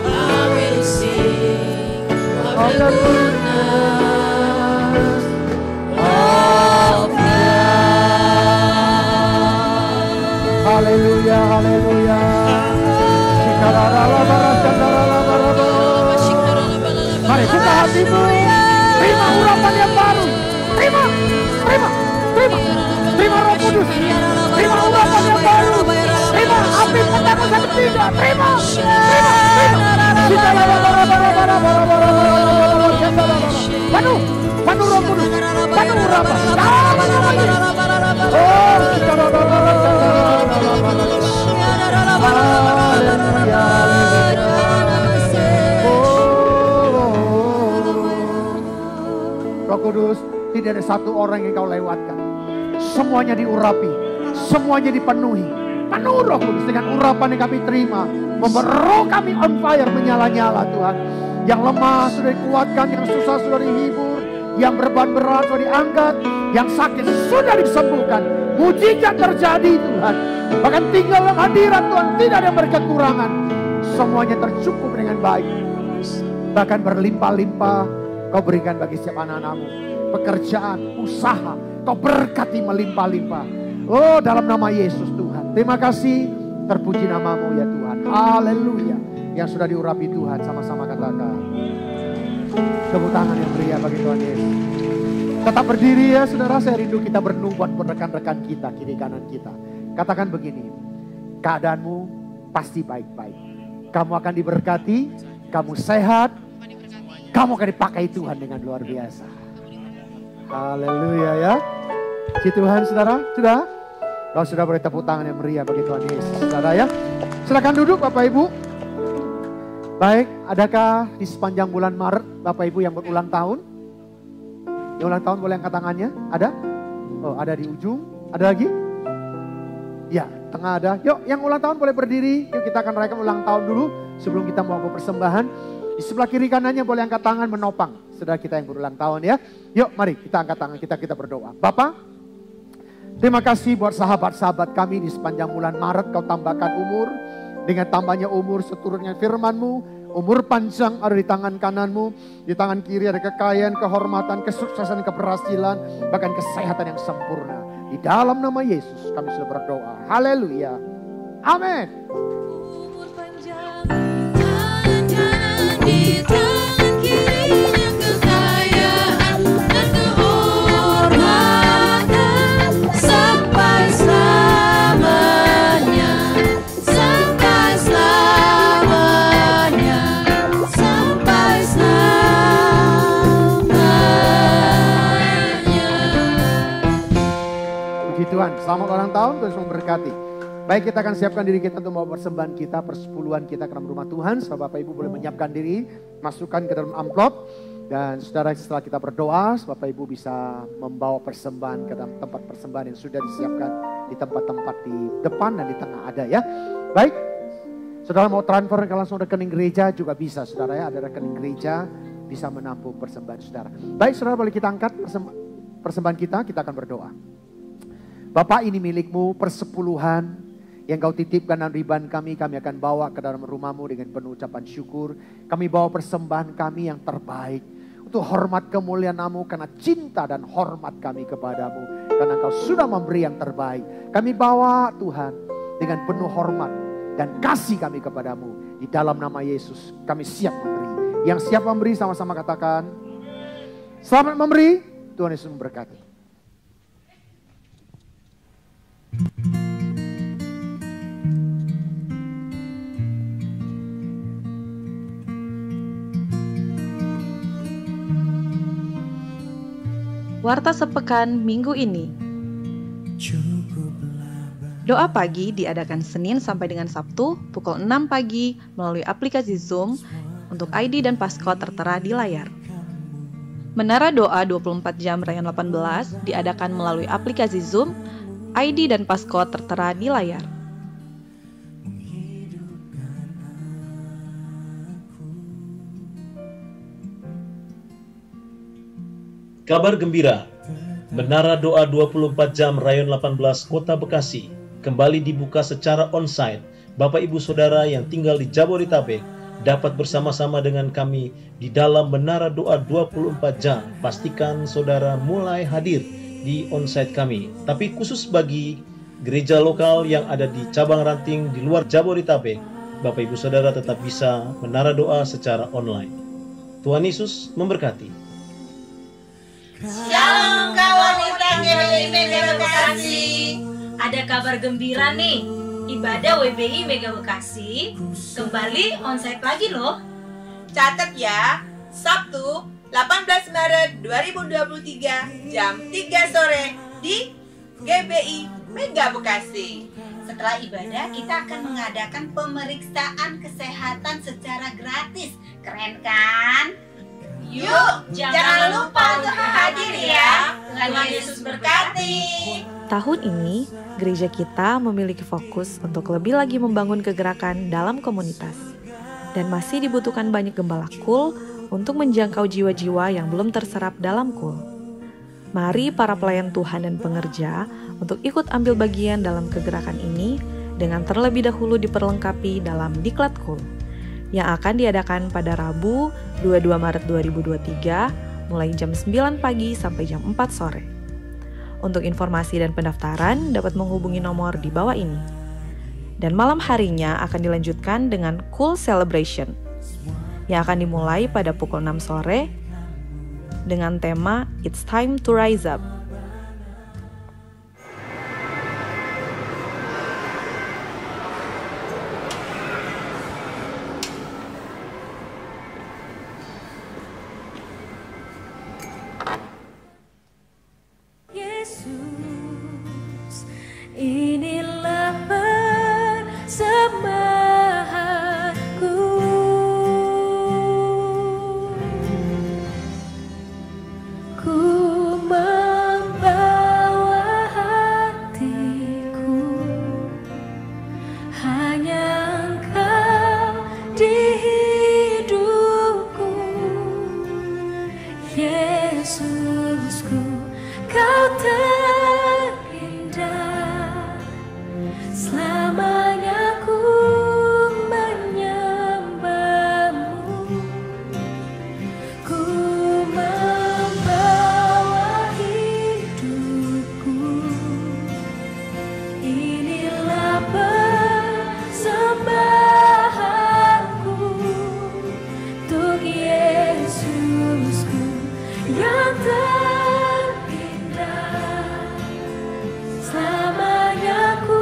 I will sing of the goodness of God. Haleluya, haleluya. Mari buka hatimu. Terima urapan yang baru. Terima, terima, terima. Terima Roh Kudus. Terima urapan yang baru. Terima api Pentakosta ketiga. Terima, terima, terima. Penuh, penuh Roh Kudus. Penuh urapan. Roh Kudus, tidak ada satu orang yang kau lewatkan. Semuanya diurapi, semuanya dipenuhi. Penuh Roh Kudus dengan urapan yang kami terima. Membuat roh kami on fire, menyala-nyala Tuhan. Yang lemah sudah dikuatkan, yang susah sudah dihibur, yang beban berat sudah diangkat, yang sakit sudah disembuhkan. Mujizat terjadi Tuhan. Bahkan tinggal dalam hadirat Tuhan, tidak ada yang berkekurangan. Semuanya tercukup dengan baik. Bahkan berlimpah-limpah kau berikan bagi setiap anak-anakmu. Pekerjaan, usaha, kau berkati melimpah-limpah. Oh, dalam nama Yesus Tuhan. Terima kasih, terpuji namamu ya Tuhan. Haleluya. Yang sudah diurapi Tuhan, sama-sama katakan. Tepuk tangan yang meriah bagi Tuhan Yesus. Tetap berdiri ya saudara, saya rindu kita berenung buat rekan-rekan kita, kiri kanan kita. Katakan begini, keadaanmu pasti baik-baik. Kamu akan diberkati, kamu sehat, kamu akan dipakai Tuhan dengan luar biasa. Haleluya ya. Si Tuhan saudara, sudah? Kau sudah boleh tepuk tangan yang meriah bagi Tuhan Yesus. Saudara ya, silakan duduk Bapak Ibu. Baik, adakah di sepanjang bulan Maret Bapak Ibu yang berulang tahun? Yang ulang tahun boleh angkat tangannya? Ada? Oh, ada di ujung. Ada lagi? Ya, tengah ada. Yuk, yang ulang tahun boleh berdiri. Yuk kita akan rayakan ulang tahun dulu sebelum kita mau persembahan. Di sebelah kiri kanannya boleh angkat tangan menopang saudara kita yang berulang tahun ya. Yuk, mari kita angkat tangan kita berdoa. Bapak, terima kasih buat sahabat-sahabat kami di sepanjang bulan Maret. Kau tambahkan umur. Dengan tambahnya umur seturutnya firman-Mu. Umur panjang ada di tangan kananmu, di tangan kiri ada kekayaan, kehormatan, kesuksesan, keberhasilan, bahkan kesehatan yang sempurna. Di dalam nama Yesus kami sudah berdoa. Haleluya. Amin. Umur panjang di tangan kiri yang kekayaan dan kehormatan sampai selamanya, sampai selamanya, sampai selamanya. Puji Tuhan, selamat ulang tahun, Tuhan memberkati. Baik, kita akan siapkan diri kita untuk membawa persembahan kita, persepuluhan kita ke dalam rumah Tuhan. Sahabat Bapak Ibu boleh menyiapkan diri, masukkan ke dalam amplop. Dan saudara setelah kita berdoa, Bapak Ibu bisa membawa persembahan ke dalam tempat persembahan yang sudah disiapkan di tempat-tempat di depan dan di tengah ada ya. Baik, saudara mau transfer ke langsung rekening gereja juga bisa saudara ya. Ada rekening gereja bisa menampung persembahan saudara. Baik saudara boleh kita angkat persembahan. persembahan kita akan berdoa. Bapa, ini milikmu, persepuluhan yang kau titipkan dalam riban kami akan bawa ke dalam rumahmu dengan penuh ucapan syukur. Kami bawa persembahan kami yang terbaik untuk hormat kemuliaan-Mu, karena cinta dan hormat kami kepadamu, karena Engkau sudah memberi yang terbaik. Kami bawa Tuhan dengan penuh hormat dan kasih kami kepadamu. Di dalam nama Yesus kami siap memberi. Yang siap memberi sama-sama katakan, selamat memberi. Tuhan Yesus memberkati. Warta Sepekan minggu ini. Doa pagi diadakan Senin sampai dengan Sabtu pukul 6 pagi melalui aplikasi Zoom untuk ID dan passcode tertera di layar. Menara Doa 24 Jam Rayon 18 diadakan melalui aplikasi Zoom, ID dan passcode tertera di layar. Kabar gembira, Menara Doa 24 Jam Rayon 18 Kota Bekasi kembali dibuka secara onsite. Bapak Ibu Saudara yang tinggal di Jabodetabek dapat bersama-sama dengan kami di dalam Menara Doa 24 Jam. Pastikan saudara mulai hadir di onsite kami. Tapi khusus bagi gereja lokal yang ada di cabang ranting di luar Jabodetabek, Bapak Ibu Saudara tetap bisa Menara Doa secara online. Tuhan Yesus memberkati. Shalom kawan GBI Mega Bekasi. Ada kabar gembira nih. Ibadah WBI Mega Bekasi kembali onsite lagi loh. Catat ya, Sabtu 18 Maret 2023 jam 3 sore di GBI Mega Bekasi. Setelah ibadah kita akan mengadakan pemeriksaan kesehatan secara gratis. Keren kan? Yuk, jangan lupa untuk hadir ya. Tuhan Yesus berkati. Tahun ini, gereja kita memiliki fokus untuk lebih lagi membangun kegerakan dalam komunitas. Dan masih dibutuhkan banyak gembala KUL untuk menjangkau jiwa-jiwa yang belum terserap dalam KUL. Mari para pelayan Tuhan dan pengerja untuk ikut ambil bagian dalam kegerakan ini dengan terlebih dahulu diperlengkapi dalam Diklat KUL yang akan diadakan pada Rabu 22 Maret 2023 mulai jam 9 pagi sampai jam 4 sore. Untuk informasi dan pendaftaran dapat menghubungi nomor di bawah ini. Dan malam harinya akan dilanjutkan dengan KUL Celebration yang akan dimulai pada pukul 6 sore dengan tema It's Time to Rise Up. Inilah persembahanku, ku membawa hatiku, hanya Engkau di hidupku, Yesusku, Kau selamanya ku menyembahmu, ku membawa hidupku. Inilah persembahanku untuk Yesusku yang terindah. Selamanya ku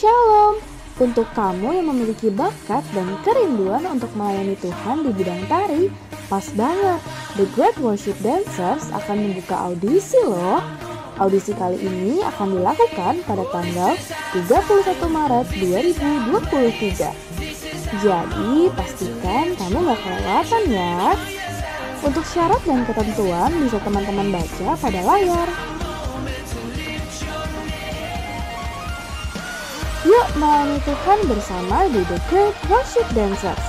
Shalom! Untuk kamu yang memiliki bakat dan kerinduan untuk melayani Tuhan di bidang tari, pas banget. The Great Worship Dancers akan membuka audisi loh. Audisi kali ini akan dilakukan pada tanggal 31 Maret 2023. Jadi pastikan kamu gak kelewatan ya. Untuk syarat dan ketentuan bisa teman-teman baca pada layar. Yuk melayani Tuhan bersama di The Great Worship Dancers.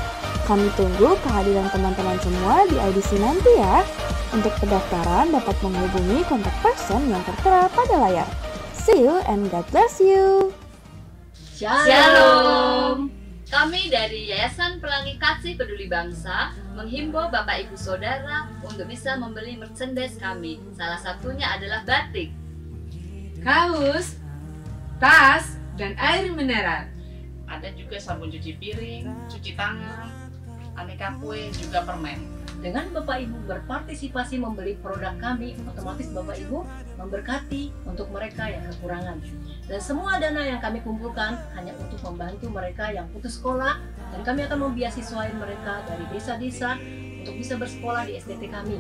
Kami tunggu kehadiran teman-teman semua di audisi nanti ya. Untuk pendaftaran dapat menghubungi kontak person yang tertera pada layar. See you and God bless you. Shalom. Kami dari Yayasan Pelangi Kasih Peduli Bangsa menghimbau Bapak Ibu Saudara untuk bisa membeli merchandise kami. Salah satunya adalah batik, kaos, tas, dan air mineral. Ada juga sabun cuci piring, cuci tangan, aneka kue, juga permen. Dengan Bapak Ibu berpartisipasi membeli produk kami, otomatis Bapak Ibu memberkati untuk mereka yang kekurangan. Dan semua dana yang kami kumpulkan hanya untuk membantu mereka yang putus sekolah, dan kami akan membiasiswain mereka dari desa-desa untuk bisa bersekolah di SDT kami.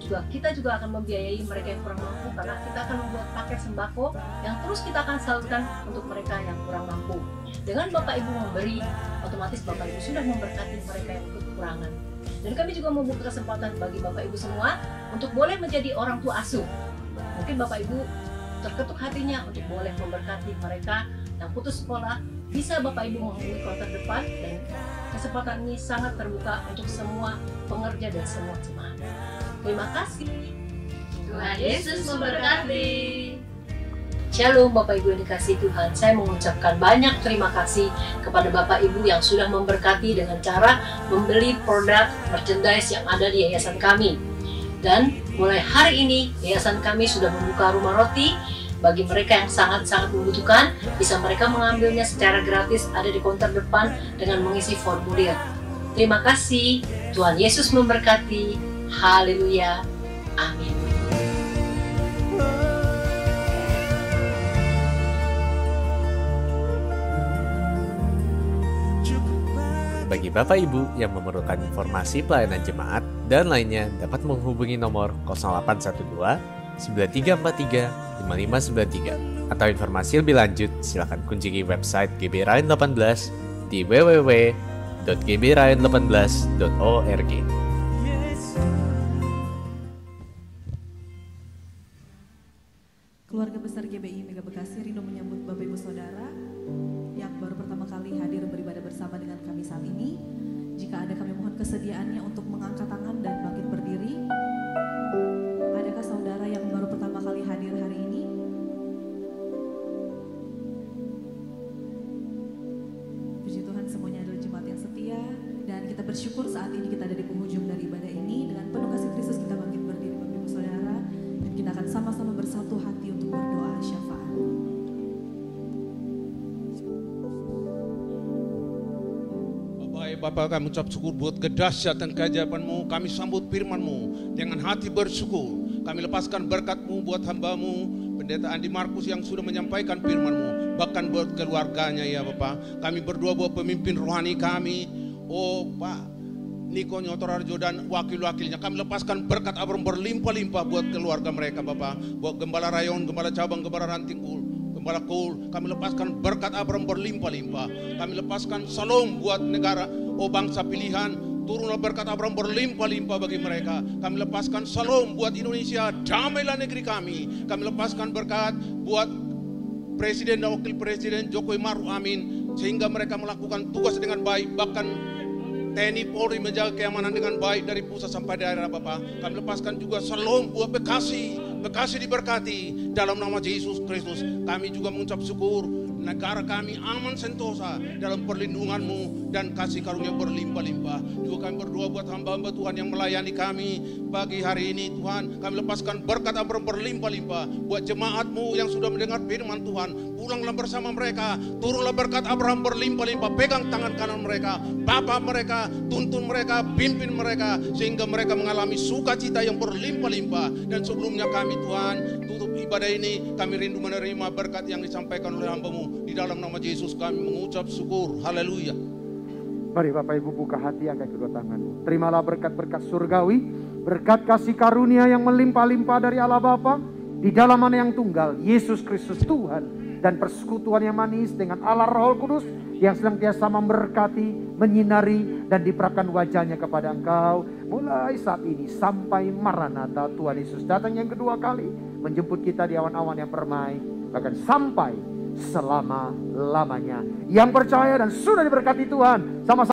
Kita juga akan membiayai mereka yang kurang mampu, karena kita akan membuat paket sembako yang terus kita akan salurkan untuk mereka yang kurang mampu. Dengan Bapak Ibu memberi, otomatis Bapak Ibu sudah memberkati mereka yang kekurangan. Dan kami juga membuka kesempatan bagi Bapak Ibu semua untuk boleh menjadi orang tua asuh. Mungkin Bapak Ibu terketuk hatinya untuk boleh memberkati mereka yang putus sekolah. Bisa Bapak Ibu menghubungi kontak depan, dan kesempatan ini sangat terbuka untuk semua pengerja dan semua jemaat. Terima kasih. Tuhan Yesus memberkati. Shalom Bapak Ibu yang dikasihi Tuhan, saya mengucapkan banyak terima kasih kepada Bapak Ibu yang sudah memberkati dengan cara membeli produk merchandise yang ada di yayasan kami. Dan mulai hari ini yayasan kami sudah membuka rumah roti bagi mereka yang sangat-sangat membutuhkan. Bisa mereka mengambilnya secara gratis, ada di counter depan dengan mengisi formulir. Terima kasih, Tuhan Yesus memberkati. Haleluya, amin. Bagi Bapak Ibu yang memerlukan informasi pelayanan jemaat dan lainnya dapat menghubungi nomor 0812 9343 5593 atau informasi lebih lanjut silakan kunjungi website GB Rayon 18 di www.gbrayon18.org. Keluarga besar GBI Mega Bekasi rindu menyambut Bapak Ibu Saudara yang baru pertama kali hadir beribadah bersama dengan kami saat ini. Jika ada, kami mohon kesediaannya untuk mengangkat tangan dan bangkit berdiri. Adakah saudara yang baru pertama kali hadir hari ini? Puji Tuhan, semuanya adalah jemaat yang setia, dan kita bersyukur saat ini kita ada di penghujung dari ibadah ini. Dengan penuh kasih Kristus kita bangkit berdiri Bapak Ibu Saudara, dan kita akan sama-sama bersatu hati untuk berdoa syafaat. Bapak, kami ucap syukur buat kedahsyatan keajaiban-Mu. Kami sambut firman-Mu dengan hati bersyukur. Kami lepaskan berkat-Mu buat hamba-Mu Pendeta Andi Markus yang sudah menyampaikan firman-Mu, bahkan buat keluarganya ya Bapak. Kami berdoa buat pemimpin rohani kami, Pak Niko Nyotorarjo dan wakil-wakilnya. Kami lepaskan berkat Abraham berlimpah-limpah buat keluarga mereka Bapak. Buat Gembala Rayon, Gembala Cabang, Gembala Rantingkul, Gembala Kul, kami lepaskan berkat Abraham berlimpah-limpah. Kami lepaskan salam buat negara, bangsa pilihan, turunlah berkat Abraham berlimpah-limpah bagi mereka. Kami lepaskan salam buat Indonesia, damailah negeri kami. Kami lepaskan berkat buat Presiden dan Wakil Presiden Jokowi Maruf Amin, sehingga mereka melakukan tugas dengan baik, bahkan TNI Polri menjaga keamanan dengan baik dari pusat sampai daerah Bapak. Kami lepaskan juga salam buat Bekasi diberkati dalam nama Yesus Kristus. Kami juga mengucap syukur negara kami aman sentosa dalam perlindungan-Mu dan kasih karunia berlimpah-limpah. Juga kami berdoa buat hamba-hamba Tuhan yang melayani kami pagi hari ini Tuhan. Kami lepaskan berkat Abraham berlimpah-limpah buat jemaat-Mu yang sudah mendengar firman Tuhan. Pulanglah bersama mereka, turunlah berkat Abraham berlimpah-limpah. Pegang tangan kanan mereka, bapa mereka, tuntun mereka, pimpin mereka, sehingga mereka mengalami sukacita yang berlimpah-limpah. Dan sebelumnya kami Tuhan tutup ibadah ini, kami rindu menerima berkat yang disampaikan oleh hamba-Mu. Di dalam nama Yesus kami mengucap syukur. Haleluya. Mari Bapak Ibu buka hati, angkat kedua tanganmu. Terimalah berkat-berkat surgawi, berkat kasih karunia yang melimpah-limpah dari Allah Bapa, di dalam Anak yang tunggal, Yesus Kristus Tuhan, dan persekutuan yang manis dengan Allah Roh Kudus yang senantiasa memberkati, menyinari, dan diperapkan wajahnya kepada engkau mulai saat ini sampai Maranatha. Tuhan Yesus datang yang kedua kali menjemput kita di awan-awan yang permai, bahkan sampai selama-lamanya. Yang percaya dan sudah diberkati Tuhan, sama-sama